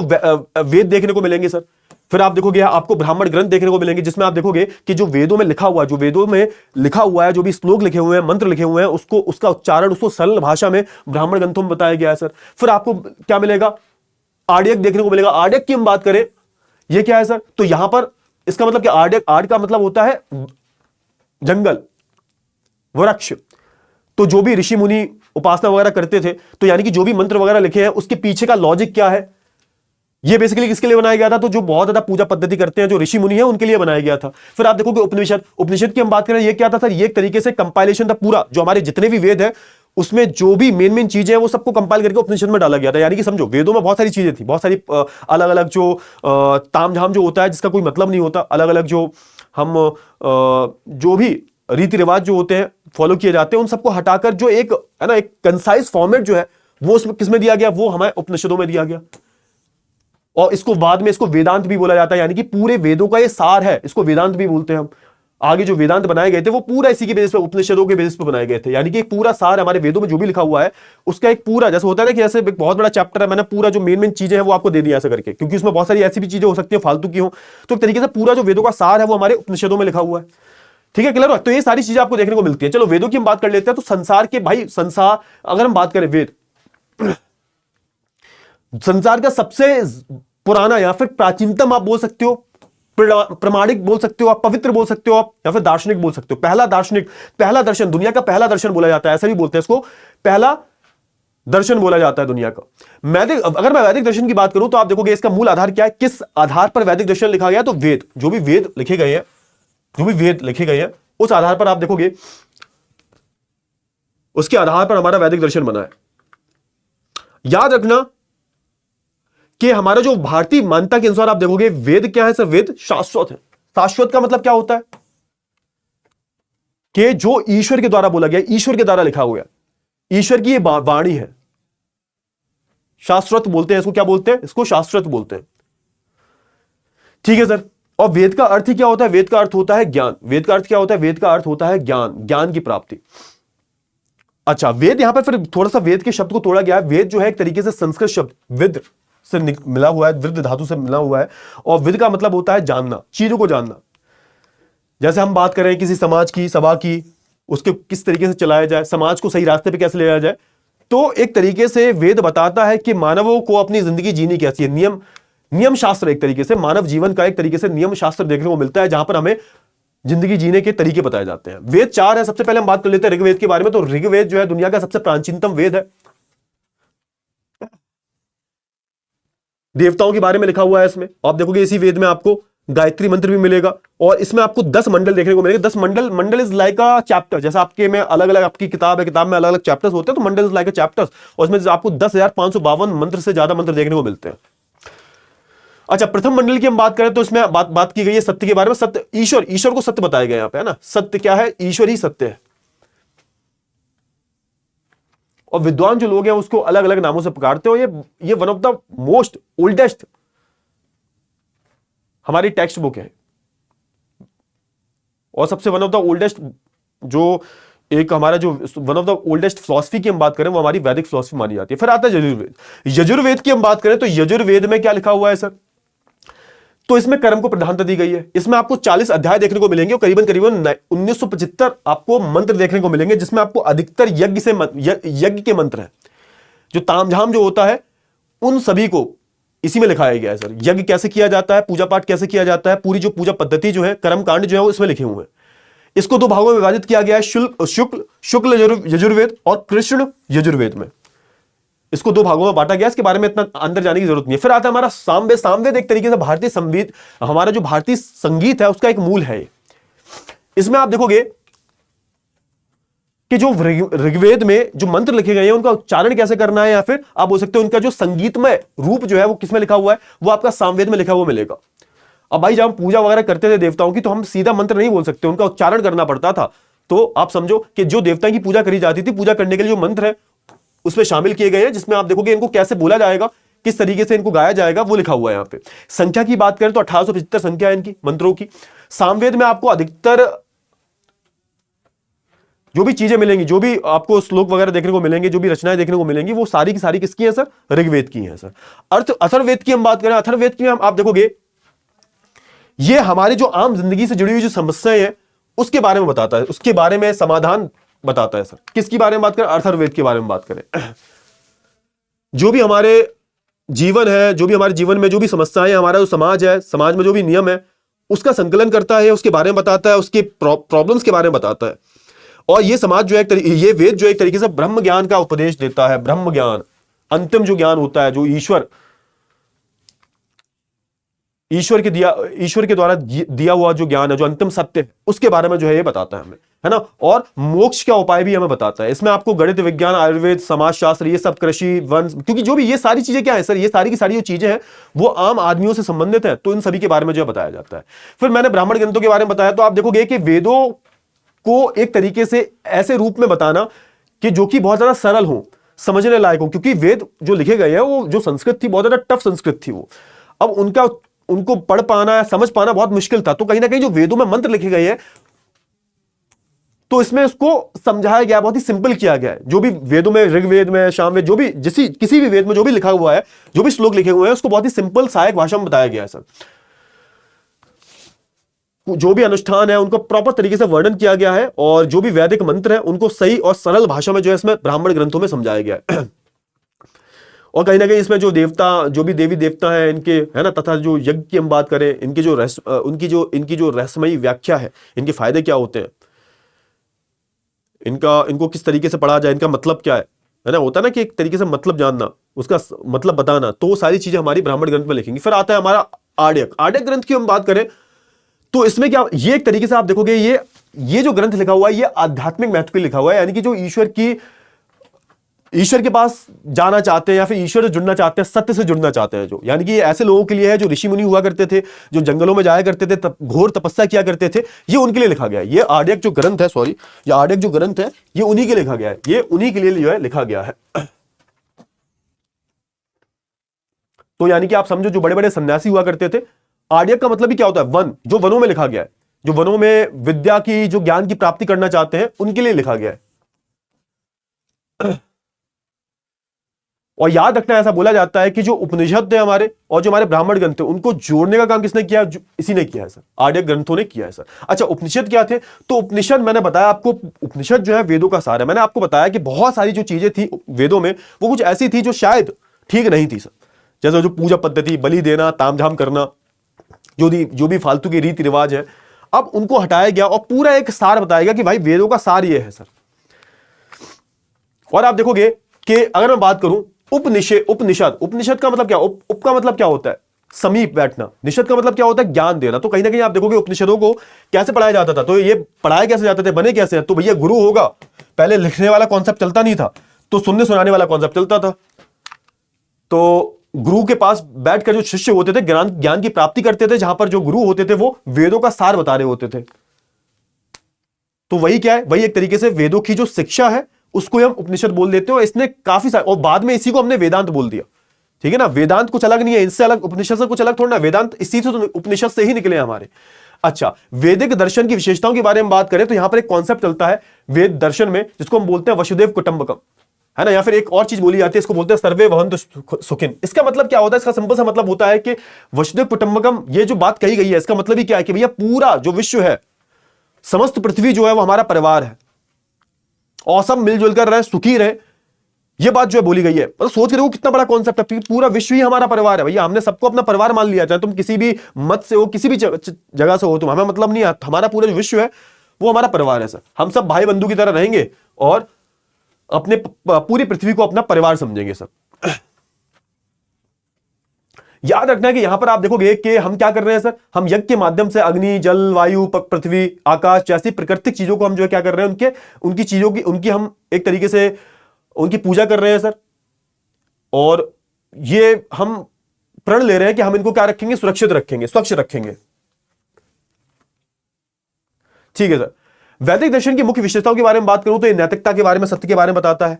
वेद देखने को मिलेंगे सर। फिर आप देखोगे आपको ब्राह्मण ग्रंथ देखने को मिलेंगे, जिसमें आप देखोगे कि जो वेदों में लिखा हुआ, जो वेदों में लिखा हुआ है, जो भी श्लोक लिखे हुए हैं, मंत्र लिखे हुए हैं, उसको उसका उच्चारण उसको सरल भाषा में ब्राह्मण ग्रंथों में बताया गया है सर। फिर आपको क्या मिलेगा, आर्यक देखने को मिलेगा। आर्यक की हम बात करें, यह क्या है सर, तो यहां पर इसका मतलब क्या, आर्य का मतलब होता है जंगल, वृक्ष। तो जो भी ऋषि मुनि उपासना वगैरह करते थे, तो यानी कि जो भी मंत्र वगैरह लिखे हैं उसके पीछे का लॉजिक क्या है, ये बेसिकली किसके लिए बनाया गया था, तो जो बहुत ज्यादा पूजा पद्धति करते हैं जो ऋषि मुनि है उनके लिए बनाया गया था। फिर आप देखोगे उपनिषद की हम बात करें, ये क्या था सर, ये एक तरीके से कंपाइलेशन था पूरा, जो हमारे जितने भी वेद है उसमें जो भी मेन चीजें हैं वो सबको कंपाइल करके उपनिषद में डाला गया था। यानी कि समझो वेदों में बहुत सारी चीजें थी, बहुत सारी अलग अलग जो तामझाम जो होता है जिसका कोई मतलब नहीं होता, अलग अलग जो हम जो भी रीति रिवाज जो होते हैं फॉलो किए जाते हैं, उन सबको हटाकर जो एक है ना, एक कंसाइज फॉर्मेट जो है वो उसमें किसमें दिया गया, वो हमारे उपनिषदों में दिया गया। और इसको बाद में इसको वेदांत भी बोला जाता है, यानी कि पूरे वेदों का ये सार है, इसको वेदांत भी बोलते हैं हम। आगे जो वेदांत बनाए गए थे वो पूरा इसी के बेसिस पे, उपनिषदों के बेसिस पे बनाए गए थे, यानी कि पूरा सार हमारे वेदों में जो भी लिखा हुआ है उसका एक पूरा, जैसे होता है ना कि ऐसे एक बहुत बड़ा चैप्टर है, मैंने पूरा जो मेन चीजें हैं वो आपको दे दिया ऐसा करके, क्योंकि उसमें बहुत सारी ऐसी भी चीजें हो सकती है फालतू की हो, तो एक तरीके से पूरा जो वेदों का सार है वो हमारे उपनिषदों में लिखा हुआ है। ठीक है, क्लियर हुआ। तो ये सारी चीजें आपको देखने को मिलती है। चलो वेदों की हम बात कर लेते हैं। तो संसार के भाई, संसार अगर हम बात करें वेद, संसार का सबसे पुराना या फिर प्राचीनतम आप बोल सकते हो, प्रमाणिक बोल सकते हो आप, पवित्र बोल सकते हो आप, या फिर दार्शनिक बोल सकते हो। पहला दार्शनिक, पहला दर्शन, दुनिया का पहला दर्शन बोला जाता है, ऐसा भी बोलते हैं इसको, पहला दर्शन बोला जाता है दुनिया का। अगर मैं वैदिक दर्शन की बात करूं तो आप देखोगे इसका मूल आधार क्या है, किस आधार पर वैदिक दर्शन लिखा गया, तो वेद, जो भी वेद लिखे गए हैं, जो भी वेद लिखे गए हैं उस आधार पर आप देखोगे, उसके आधार पर हमारा वैदिक दर्शन बना है। याद रखना कि हमारा जो भारतीय मान्यता के अनुसार आप देखोगे वेद क्या है सर, वेद शाश्वत है। शाश्वत का मतलब क्या होता है कि जो ईश्वर के द्वारा बोला गया, ईश्वर के द्वारा लिखा हुआ, ईश्वर की ये वाणी है, शाश्वत बोलते हैं इसको। क्या बोलते हैं इसको, शाश्वत बोलते हैं। ठीक है सर। और वेद का अर्थ ही क्या होता है, वेद का अर्थ होता है ज्ञान। वेद का अर्थ क्या होता है, वेद का अर्थ होता है ज्ञान, ज्ञान की प्राप्ति। अच्छा, वेद यहां पर फिर थोड़ा सा वेद के शब्द को तोड़ा गया है। वेद जो है एक तरीके से संस्कृत शब्द विद से मिला हुआ है, विद धातु से मिला हुआ है, और विद का मतलब होता है जानना, चीजों को जानना। जैसे हम बात करें किसी समाज की, सभा की, उसके किस तरीके से चलाया जाए, समाज को सही रास्ते पे कैसे ले जाया जाए, तो एक तरीके से वेद बताता है कि मानवों को अपनी जिंदगी जीनी कैसी है। नियम शास्त्र, एक तरीके से मानव जीवन का एक तरीके से नियम शास्त्र देखने को मिलता है, जहां पर हमें जिंदगी जीने के तरीके बताए जाते हैं। वेद 4 है। सबसे पहले हम बात कर लेते हैं ऋग्वेद के बारे में। तो ऋग्वेद जो है दुनिया का सबसे प्राचीनतम वेद है, देवताओं के बारे में लिखा हुआ है इसमें। आप देखोगे इसी वेद में आपको गायत्री मंत्र भी मिलेगा, और इसमें आपको 10 मंडल देखने को मिलेंगे। 10 मंडल इज लाइक अ चैप्टर। जैसे आपके में अलग अलग आपकी किताब है, किताब में अलग अलग चैप्टर्स होते हैं, तो मंडल इज लाइक अ चैप्टर्स, और इसमें आपको 10,552 मंत्र से ज्यादा मंत्र देखने को मिलते हैं। अच्छा, प्रथम मंडल की हम बात करें तो इसमें बात की गई है सत्य के बारे में। सत्य, ईश्वर को सत्य बताया गया यहाँ पे, है ना। सत्य क्या है, ईश्वर ही सत्य है। और विद्वान जो लोग हैं उसको अलग अलग नामों से पुकारते हैं। और ये one of the most oldest हमारी टेक्स्ट बुक है, और सबसे वन ऑफ द ओल्डेस्ट जो एक हमारा जो one of the oldest philosophy की हम बात करें वो हमारी वैदिक फिलॉसफी मानी जाती है। फिर आता है यजुर्वेद। यजुर्वेद की हम बात करें तो यजुर्वेद में क्या लिखा हुआ है सर? तो इसमें कर्म को प्रधानता दी गई है। इसमें आपको 40 अध्याय देखने को मिलेंगे और करीबन करीबन 1975 आपको मंत्र देखने को मिलेंगे, जिसमें आपको अधिकतर यज्ञ के मंत्र है। जो तामझाम जो होता है उन सभी को इसी में लिखाया गया है सर। यज्ञ कैसे किया जाता है, पूजा पाठ कैसे किया जाता है, पूरी जो पूजा पद्धति जो है, कर्म कांड जो है वो इसमें लिखे हुए हैं। इसको 2 भागों में विभाजित किया गया है, शुक्ल यजुर्वेद और कृष्ण यजुर्वेद में। इसको 2 भागों में बांटा गया। इसके बारे में इतना अंदर जाने की जरूरत नहीं है। फिर आता है हमारा सामवेद। सामवेद एक तरीके से भारतीय संगीत, हमारा जो भारतीय संगीत है उसका एक मूल है। इसमें आप देखोगे कि जो ऋग्वेद में जो मंत्र लिखे गए हैं उनका उच्चारण कैसे करना है, या फिर आप बोल सकते हो उनका जो संगीतमय रूप जो है वो किसमें लिखा हुआ है, वो आपका सामवेद में लिखा हुआ मिलेगा। अब भाई जब हम पूजा वगैरह करते थे देवताओं की तो हम सीधा मंत्र नहीं बोल सकते, उनका उच्चारण करना पड़ता था। तो आप समझो कि जो देवता की पूजा करी जाती थी, पूजा करने के लिए जो मंत्र है उसमें शामिल किए गए हैं, जिसमें आप देखोगे इनको कैसे बोला जाएगा, किस तरीके से इनको गाया जाएगा, वो लिखा हुआ है यहाँ पे। संख्या की बात करें तो 1875 संख्या है इनकी मंत्रों की। सामवेद में आपको अधिकतर जो भी चीजें मिलेंगी, जो भी आपको श्लोक वगैरह देखने को मिलेंगे, जो भी रचनाएं देखने को मिलेंगी, वो सारी की सारी किसकी है सर? ऋग्वेद की है सर। अथर्ववेद की हम बात करें, अथर्ववेद की आप देखोगे ये हमारे जो आम जिंदगी से जुड़ी हुई जो समस्याएं हैं उसके बारे में बताता है, उसके बारे में समाधान बताता है सर। किसकी बारे में बात करें? अथर्ववेद के बारे में बात करें। जो भी हमारे जीवन है, जो भी हमारे जीवन में जो भी समस्याएं, हमारा जो समाज है, समाज में जो भी नियम है उसका संकलन करता है, उसके बारे में बताता है, उसके प्रॉब्लम्स के बारे में बताता है। और ये समाज जो है, ये वेद जो एक तरीके से ब्रह्म ज्ञान का उपदेश देता है। ब्रह्म ज्ञान, अंतिम जो ज्ञान होता है, जो ईश्वर के द्वारा दिया हुआ जो ज्ञान है, जो अंतिम सत्य है, उसके बारे में जो है ये बताता है हमें, है ना। और मोक्ष का उपाय भी हमें बताता है। इसमें आपको गणित, विज्ञान, आयुर्वेद, समाजशास्त्र, ये सब, कृषि, वन, क्योंकि जो भी ये सारी चीजें क्या है सर, ये सारी की सारी जो चीजें हैं वो आम आदमियों से संबंधित है, तो इन सभी के बारे में जो बताया जाता है। फिर मैंने ब्राह्मण ग्रंथों के बारे में बताया, तो आप देखोगे कि वेदों को एक तरीके से ऐसे रूप में बताना कि जो कि बहुत ज्यादा सरल हो, समझने लायक हो, क्योंकि वेद जो लिखे गए हैं वो जो संस्कृत थी बहुत ज्यादा टफ संस्कृत थी वो। अब उनको पढ़ पाना, समझ पाना बहुत मुश्किल था। तो कहीं ना कहीं जो वेदों में मंत्र लिखे गए हैं तो इसमें उसको समझाया गया, बहुत ही सिंपल किया गया है। जो भी वेदों में, ऋग्वेद में, सामवेद, जो भी किसी भी वेद में जो भी लिखा हुआ है, जो भी श्लोक लिखे हुए हैं, उसको बहुत ही सिंपल सहायक भाषा में बताया गया है सर। जो भी अनुष्ठान है उनको प्रॉपर तरीके से वर्णन किया गया है, और जो भी वैदिक मंत्र है उनको सही और सरल भाषा में जो है इसमें ब्राह्मण ग्रंथों में समझाया गया है। और कहीं ना कहीं इसमें जो भी देवी देवता हैं इनके, है ना, तथा जो यज्ञ की हम बात करें, इनकी जो रहस्यमयी व्याख्या है, इनके फायदे क्या होते हैं, इनको किस तरीके से पढ़ा जाए, इनका मतलब क्या है ना, होता है ना कि एक तरीके से मतलब जानना, उसका मतलब बताना, तो वो सारी चीजें हमारी ब्राह्मण ग्रंथ में लिखेंगी। फिर आता है हमारा आर्यक ग्रंथ की हम बात करें तो इसमें क्या, ये एक तरीके से आप देखोगे ये जो ग्रंथ लिखा हुआ है ये आध्यात्मिक महत्व पे लिखा हुआ है, यानी कि जो ईश्वर के पास जाना चाहते हैं या फिर ईश्वर से जुड़ना चाहते हैं, सत्य से जुड़ना चाहते हैं, जो यानी कि ये ऐसे लोगों के लिए है जो ऋषि मुनि हुआ करते थे, जो जंगलों में जाया करते थे, घोर तपस्या किया करते थे, ये उनके लिए लिखा गया है। ये आर्यक जो ग्रंथ है, ये आर्यक जो ग्रंथ है ये उन्हीं के लिखा गया है, ये उन्हीं के लिए जो है लिखा गया है। तो यानी कि आप समझो जो बड़े बड़े सन्यासी हुआ करते थे, आर्यक का मतलब ही क्या होता है? वन, जो वनों में लिखा गया है, जो वनों में विद्या की, जो ज्ञान की प्राप्ति करना चाहते हैं उनके लिए लिखा गया है। और याद रखना, ऐसा बोला जाता है कि जो उपनिषद है हमारे और जो हमारे ब्राह्मण ग्रंथ है उनको जोड़ने का काम किसने किया? इसी ने किया है सर, आर्यक ग्रंथों ने किया है सर। अच्छा, उपनिषद क्या थे? तो उपनिषद मैंने बताया आपको, उपनिषद जो है वेदों का सार है। मैंने आपको बताया कि बहुत सारी जो चीजें थी वेदों में वो कुछ ऐसी थी जो शायद ठीक नहीं थी सर, जैसे जो पूजा पद्धति, बलि देना, तामझाम करना, जो भी फालतू के रीति रिवाज है, अब उनको हटाया गया और पूरा एक सार बताया गया कि भाई वेदों का सार ये है सर। और आप देखोगे कि अगर मैं बात करूं उपनिषद का मतलब क्या? उप का मतलब क्या होता है? समीप बैठना। निषद का मतलब क्या होता है? ज्ञान देना। तो कहीं ना कहीं आप देखोगे उपनिषदों को कैसे पढ़ाया जाता था, तो ये पढ़ाए कैसे जाते थे, बने कैसे? तो भैया गुरु होगा, पहले लिखने वाला कॉन्सेप्ट चलता नहीं था, तो सुनने सुनाने वाला कॉन्सेप्ट चलता था। तो गुरु के पास बैठकर जो शिष्य होते थे ज्ञान की प्राप्ति करते थे, जहां पर जो गुरु होते थे वो वेदों का सार बता रहे होते थे। तो वही क्या है? वही एक तरीके से वेदों की जो शिक्षा है उसको हम उपनिषद बोल देते हैं। और इसने काफी सारे, और बाद में इसी को हमने वेदांत बोल दिया, ठीक है ना। वेदांत कुछ अलग नहीं है, इससे अलग, उपनिषद से कुछ अलग थोड़ा ना, वेदांत इसी से, तो उपनिषद से ही निकले हमारे। अच्छा, वैदिक दर्शन की विशेषताओं के बारे में बात करें तो यहां पर एक कॉन्सेप्ट चलता है वेद दर्शन में, जिसको हम बोलते हैं वसुदेव कुटुंबकम, है ना। या फिर एक और चीज बोली जाती है, इसको बोलते हैं सर्वे भवन्तु सुखिन। इसका मतलब क्या होता है? इसका सिंपल सा मतलब होता है कि वसुदेव कुटुंबकम, ये जो बात कही गई है, इसका मतलब ही क्या है कि भैया पूरा जो विश्व है, समस्त पृथ्वी जो है वो हमारा परिवार है, और सब मिलजुल कर रहे, सुखी रहे, ये बात जो है बोली गई है। मतलब सोच के देखो कितना बड़ा कॉन्सेप्ट है, पूरा विश्व ही हमारा परिवार है भैया। हमने सबको अपना परिवार मान लिया, चाहे तुम किसी भी मत से हो, किसी भी जगह से हो, तुम, हमें मतलब नहीं है, हमारा पूरा जो विश्व है वो हमारा परिवार है सर। हम सब भाई बंधु की तरह रहेंगे और अपने पूरी पृथ्वी को अपना परिवार समझेंगे सब। याद रखना है कि यहां पर आप देखोगे कि हम क्या कर रहे हैं सर, हम यज्ञ के माध्यम से अग्नि, जल, वायु, पृथ्वी, आकाश जैसी प्राकृतिक चीजों को हम जो है क्या कर रहे हैं, उनकी चीजों की, उनकी हम एक तरीके से उनकी पूजा कर रहे हैं सर। और ये हम प्रण ले रहे हैं कि हम इनको क्या रखेंगे, सुरक्षित रखेंगे, स्वच्छ रखेंगे, ठीक है सर। वैदिक दर्शन की मुख्य विशेषताओं के बारे में बात करूं तो ये नैतिकता के बारे में, सत्य के बारे में बताता है,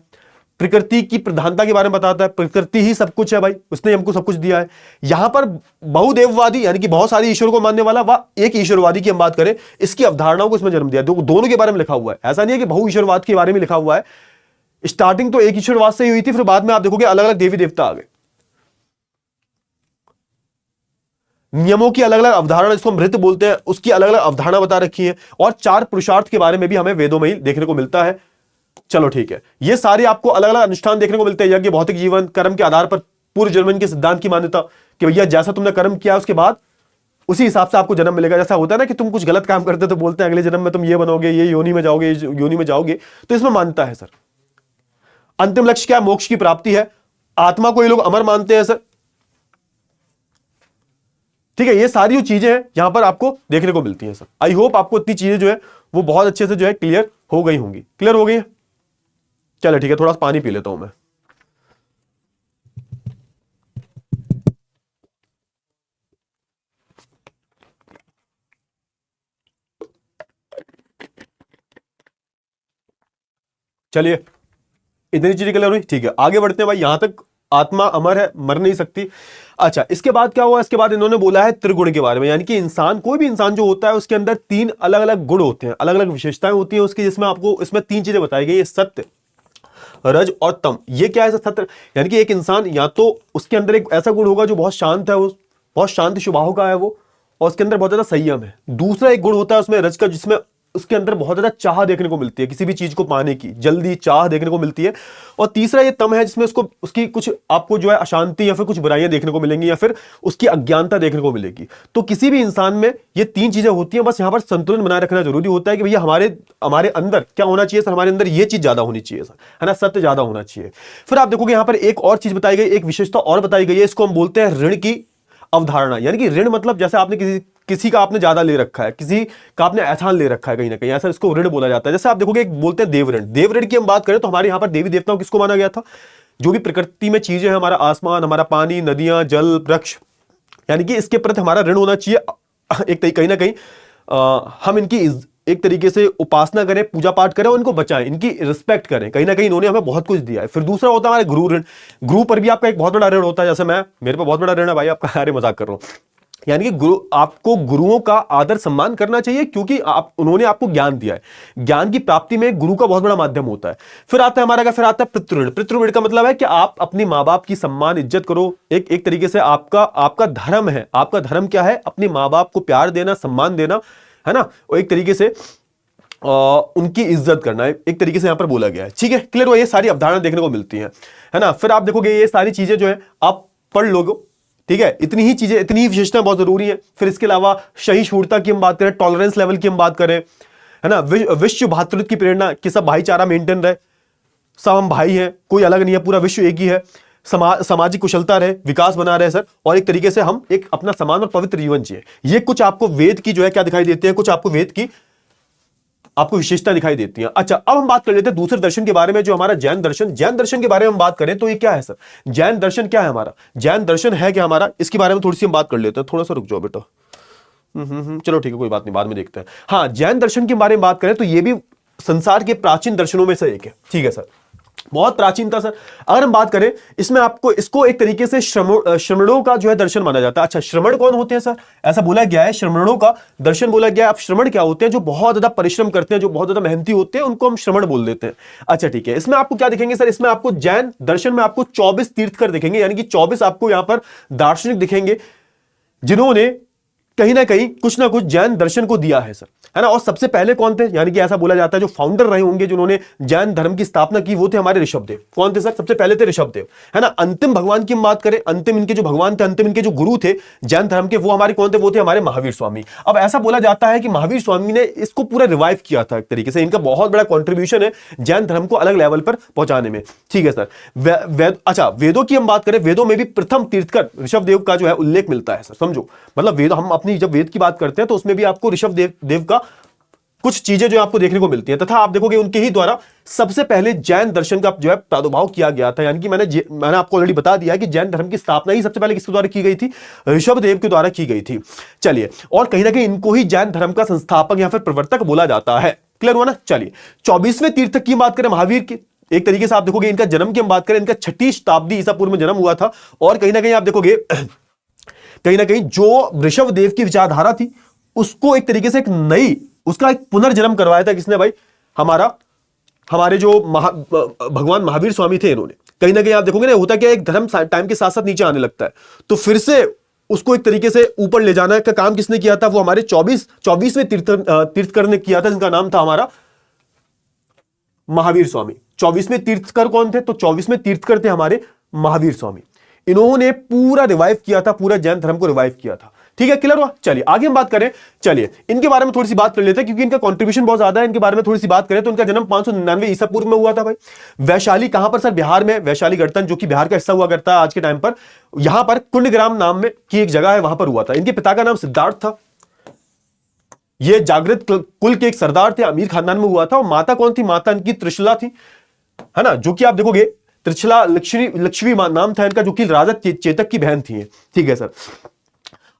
प्रकृति की प्रधानता के बारे में बताता है। प्रकृति ही सब कुछ है भाई, उसने हमको सब कुछ दिया है। यहां पर बहुदेववादी यानी कि बहुत सारे ईश्वरों को मानने वाला व एक ईश्वरवादी की हम बात करें, इसकी अवधारणाओं को इसमें जन्म दिया। दोनों के बारे में लिखा हुआ है, ऐसा नहीं है कि बहु ईश्वरवाद के बारे में लिखा हुआ है। स्टार्टिंग तो एक ईश्वरवाद से ही हुई थी, फिर बाद में आप देखोगे अलग अलग देवी देवता आ गए, नियमों की अलग अलग अवधारणा, जिसको हम ऋत बोलते हैं, उसकी अलग अलग अवधारणा बता रखी है। और 4 पुरुषार्थ के बारे में भी हमें वेदों में ही देखने को मिलता है। चलो ठीक है, ये सारे आपको अलग अलग अनुष्ठान देखने को मिलते हैं। यज्ञ, भौतिक जीवन, कर्म के आधार पर पूर्व जन्म के सिद्धांत की मान्यता कि भैया जैसा तुमने कर्म किया उसके बाद उसी हिसाब से आपको जन्म मिलेगा। जैसा होता है ना कि तुम कुछ गलत काम करते तो बोलते हैं अगले जन्म में तुम ये बनोगे, ये योनि में जाओगे, योनि में जाओगे, तो इसमें मानता है सर। अंतिम लक्ष्य क्या है? मोक्ष की प्राप्ति है। आत्मा को ये लोग अमर मानते हैं सर, ठीक है। ये सारी जो चीजें हैं यहां पर आपको देखने को मिलती हैं सर। आई होप आपको इतनी चीजें जो है वो बहुत अच्छे से जो है क्लियर हो गई होंगी। क्लियर हो गई है? चलो ठीक है, थोड़ा सा पानी पी लेता हूं मैं। चलिए, इतनी चीजें क्लियर हुई, ठीक है। आगे बढ़ते हैं भाई। यहां तक आत्मा अमर है, मर नहीं सकती। अच्छा, इसके बाद क्या हुआ? इसके बाद इन्होंने बोला है त्रिगुण के बारे में, यानी कि इंसान, कोई भी इंसान जो होता है उसके अंदर 3 अलग अलग गुण होते हैं, अलग अलग विशेषताएं होती हैं उसकी, जिसमें आपको इसमें 3 चीजें बताई गई है, सत्य, रज और तम। ये क्या है सत्य? यानी कि एक इंसान, या तो उसके अंदर एक ऐसा गुण होगा जो बहुत शांत है, वो बहुत शांत स्वभाव का है वो, और उसके अंदर बहुत ज्यादा संयम है। दूसरा एक गुण होता है उसमें रज का, जिसमें उसके अंदर बहुत ज्यादा चाह देखने को मिलती है, किसी भी चीज को पाने की जल्दी चाह देखने को मिलती है। और तीसरा ये तम है, जिसमें उसकी कुछ आपको जो है अशांति या फिर कुछ बुराइयां देखने को मिलेंगी, या फिर उसकी अज्ञानता देखने को मिलेगी। तो किसी भी इंसान में ये 3 चीजें होती हैं। बस यहां पर संतुलन बनाए रखना जरूरी होता है कि भैया हमारे अंदर क्या होना चाहिए सर, हमारे अंदर ये चीज ज्यादा होनी चाहिए सर, है ना, सत्य ज्यादा होना चाहिए। फिर आप देखोगे यहां पर एक और चीज बताई गई, एक विशेषता और बताई गई है, इसको हम बोलते हैं ऋण की अवधारणा। यानी कि ऋण मतलब जैसे आपने किसी का आपने ज्यादा ले रखा है, किसी का आपने एहसान ले रखा है कहीं ना कहीं, ऐसा इसको ऋण बोला जाता है। जैसे आप देखोगे एक बोलते हैं देवऋण। देवऋण की हम बात करें तो हमारे यहां पर देवी देवताओं किसको माना गया था? जो भी प्रकृति में चीजें हैं, हमारा आसमान, हमारा पानी, नदियां, जल, वृक्ष, यानी कि इसके प्रति हमारा ऋण होना चाहिए। एक कहीं ना कहीं हम इनकी एक तरीके से उपासना करें, पूजा पाठ करें और इनको बचाएं, इनकी रिस्पेक्ट करें। कहीं ना कहीं इन्होंने हमें बहुत कुछ दिया है। फिर दूसरा होता है हमारे गुरु ऋण। गुरु पर भी आपका एक बहुत बड़ा ऋण होता है। जैसे मेरे पर बहुत बड़ा ऋण है भाई आपका, अरे मजाक कर रहा हूं। यानी कि आपको गुरुओं का आदर सम्मान करना चाहिए, क्योंकि उन्होंने आपको ज्ञान दिया है। ज्ञान की प्राप्ति में गुरु का बहुत बड़ा माध्यम होता है। फिर आता है हमारा क्या? फिर आता है पितृऋण। पितृऋण का मतलब है कि आप अपने माँ बाप की सम्मान, इज्जत करो। एक तरीके से आपका धर्म है। आपका धर्म क्या है? अपने माँ बाप को प्यार देना, सम्मान देना, है ना, और एक तरीके से उनकी इज्जत करना, एक तरीके से यहां पर बोला गया है। ठीक है, क्लियर हुआ? ये सारी अवधारणा देखने को मिलती है ना। फिर आप देखोगे ये सारी चीजें जो है आप पढ़ लोगे, ठीक है। इतनी ही चीजें, इतनी ही विशेषताएं बहुत जरूरी है। फिर इसके अलावा सहिष्णुता की हम बात करें, टॉलरेंस लेवल की हम बात करें, है ना, विश्व भातृत्व की प्रेरणा कि सब भाईचारा मेंटेन रहे, सब हम भाई हैं, कोई अलग नहीं है, पूरा विश्व एक ही है। सामाजिक कुशलता रहे, विकास बना रहे सर, और एक तरीके से हम एक अपना समान और पवित्र जीवन जिए। ये कुछ आपको वेद की जो है क्या दिखाई देते हैं, कुछ आपको वेद की आपको विशेषता दिखाई देती है। अच्छा, अब हम बात कर लेते हैं दूसरे दर्शन के बारे में, जो हमारा जैन दर्शन। जैन दर्शन के बारे में हम बात करें तो ये क्या है सर? जैन दर्शन क्या है हमारा? जैन दर्शन है क्या हमारा? इसके बारे में थोड़ी सी हम बात कर लेते हैं। थोड़ा सा रुक जाओ बेटा। चलो ठीक है, कोई बात नहीं, बाद में देखते हैं। हाँ, जैन दर्शन के बारे में बात करें तो ये भी संसार के प्राचीन दर्शनों में से एक है। ठीक है सर, बहुत प्राचीन था सर। अगर हम बात करें इसमें, आपको इसको एक तरीके से श्रमणों का जो है दर्शन माना जाता है। अच्छा, श्रमण कौन होते हैं सर? ऐसा बोला गया है, श्रमणों का दर्शन बोला गया है। अब श्रमण क्या होते हैं? जो बहुत ज्यादा परिश्रम करते हैं, जो बहुत ज्यादा मेहनती होते हैं, उनको हम श्रमण बोल देते हैं। अच्छा ठीक है, इसमें आपको क्या दिखेंगे सर? इसमें आपको जैन दर्शन में आपको 24 तीर्थकर दिखेंगे, यानी कि 24 आपको यहां पर दार्शनिक दिखेंगे जिन्होंने कहीं ना कहीं कुछ ना कुछ जैन दर्शन को दिया है सर, है ना। और सबसे पहले कौन थे? यानी कि ऐसा बोला जाता है जो फाउंडर रहे होंगे, जिन्होंने जैन धर्म की स्थापना की, वो थे हमारे ऋषभदेव। कौन थे सर? सबसे पहले थे ऋषभदेव, है ना। अंतिम भगवान की हम बात करें, अंतिम इनके जो भगवान थे, अंतिम इनके जो गुरु थे जैन धर्म के, वो हमारे कौन थे? वो थे हमारे महावीर स्वामी। अब ऐसा बोला जाता है कि महावीर स्वामी ने इसको पूरा रिवाइव किया था एक तरीके से। इनका बहुत बड़ा कॉन्ट्रीब्यूशन है जैन धर्म को अलग लेवल पर पहुंचाने में। ठीक है सर। अच्छा, वेदों की हम बात करें, वेदों में भी प्रथम तीर्थकर ऋषभदेव का जो है उल्लेख मिलता है सर। समझो, मतलब वेद, हम अपनी जब वेद की बात करते हैं तो उसमें भी आपको ऋषभदेव का कुछ चीजें जो आपको देखने को मिलती हैं, तथा आप देखोगे उनके ही द्वारा सबसे पहले जैन दर्शन का जो है प्रादुर्भाव किया गया था। यानी कि मैंने आपको ऑलरेडी बता दिया कि जैन धर्म की स्थापना ही सबसे पहले किसके द्वारा की गई थी? ऋषभदेव के द्वारा की गई थी। चलिए, और कहीं ना कहीं इनको ही जैन धर्म का संस्थापक या फिर प्रवर्तक बोला जाता है। क्लियर हुआ ना? चलिए, 24वें तीर्थक की बात करें महावीर की, एक तरीके से आप देखोगे इनका जन्म की हम बात करें, इनका 6वीं शताब्दी ईसा पूर्व में जन्म हुआ था। और कहीं ना कहीं आप देखोगे कहीं ना कहीं जो ऋषभदेव की विचारधारा थी उसको एक तरीके से एक नई, उसका एक पुनर्जन्म करवाया था किसने भाई? हमारे जो भगवान महावीर स्वामी थे, इन्होंने। कहीं ना कहीं आप देखोगे ना, होता क्या, एक धर्म टाइम के साथ साथ नीचे आने लगता है, तो फिर से उसको एक तरीके से ऊपर ले जाने का काम किसने किया था? वो हमारे 24वें तीर्थकर ने किया था, जिनका नाम था हमारा महावीर स्वामी। 24वें तीर्थकर कौन थे? तो 24वें तीर्थकर थे हमारे महावीर स्वामी। इन्होंने पूरा रिवाइव किया था, पूरा जैन धर्म को रिवाइव किया था। ठीक है, क्लियर हुआ? चलिए आगे हम बात करें। चलिए इनके बारे में थोड़ी सी बात कर लेते हैं, क्योंकि इनका कंट्रीब्यूशन बहुत ज्यादा है। इनके बारे में थोड़ी सी बात करें तो इनका जन्म 599 ईसा पूर्व में हुआ था भाई। वैशाली कहां पर सर? बिहार में। वैशाली गणतंत्र, जो कि बिहार का हिस्सा हुआ करता है आज के टाइम पर, यहां पर कुंडग्राम नाम में की एक जगह है, वहां पर हुआ था। इनके पिता का नाम सिद्धार्थ था। ये जागृत कुल के एक सरदार थे, अमीर खानदान में हुआ था। और माता कौन थी? माता इनकी त्रिशला थी, है ना, जो कि आप देखोगे त्रिशला लक्ष्मी नाम था इनका, जो कि राजा चेतक की बहन थी। ठीक है सर।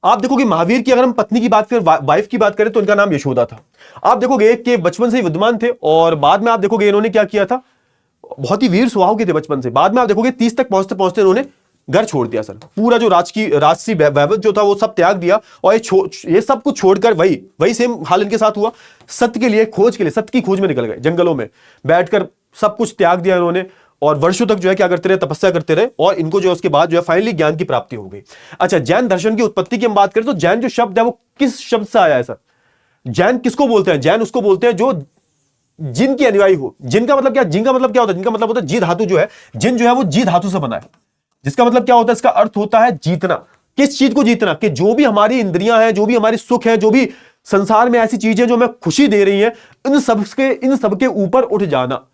आप देखोगे महावीर की अगर हम पत्नी की बात करें, वाइफ की बात करें, तो इनका नाम यशोदा था। आप देखोगे कि बचपन से ही विद्वान थे, और बाद में आप देखोगे इन्होंने क्या किया था, बहुत ही वीर स्वभाव के थे बचपन से। बाद में आप देखोगे 30 तक पहुंचते पहुंचते इन्होंने घर छोड़ दिया सर। पूरा जो राजसी वैभव जो था वो सब त्याग दिया, और ये सब कुछ छोड़कर वही सेम हाल इनके साथ हुआ। सत्य के लिए, खोज के लिए, सत्य की खोज में निकल गए, जंगलों में बैठकर सब कुछ त्याग दिया इन्होंने, और वर्षों तक जो है क्या करते रहे? तपस्या करते रहे, और इनको जो है उसके बाद जो है फाइनली ज्ञान की प्राप्ति हो गई। अच्छा, जैन दर्शन की उत्पत्ति की हम बात करें तो जैन जो शब्द है वो किस शब्द से आया है सर? जैन किसको बोलते हैं? जैन उसको बोलते हैं जो जिन की अनुयायी हो। जिन का मतलब क्या? जिन का मतलब क्या होता है? जिनका मतलब होता है जी धातु जो है, जिन जो है वो जी धातु से बना है, जिसका मतलब क्या होता है? इसका अर्थ होता है जीतना। किस चीज को जीतना? कि जो भी हमारी इंद्रियां हैं, जो भी हमारी सुख है, जो भी संसार में ऐसी चीजें जो हमें खुशी दे रही हैं, इन सबके ऊपर उठ जाना।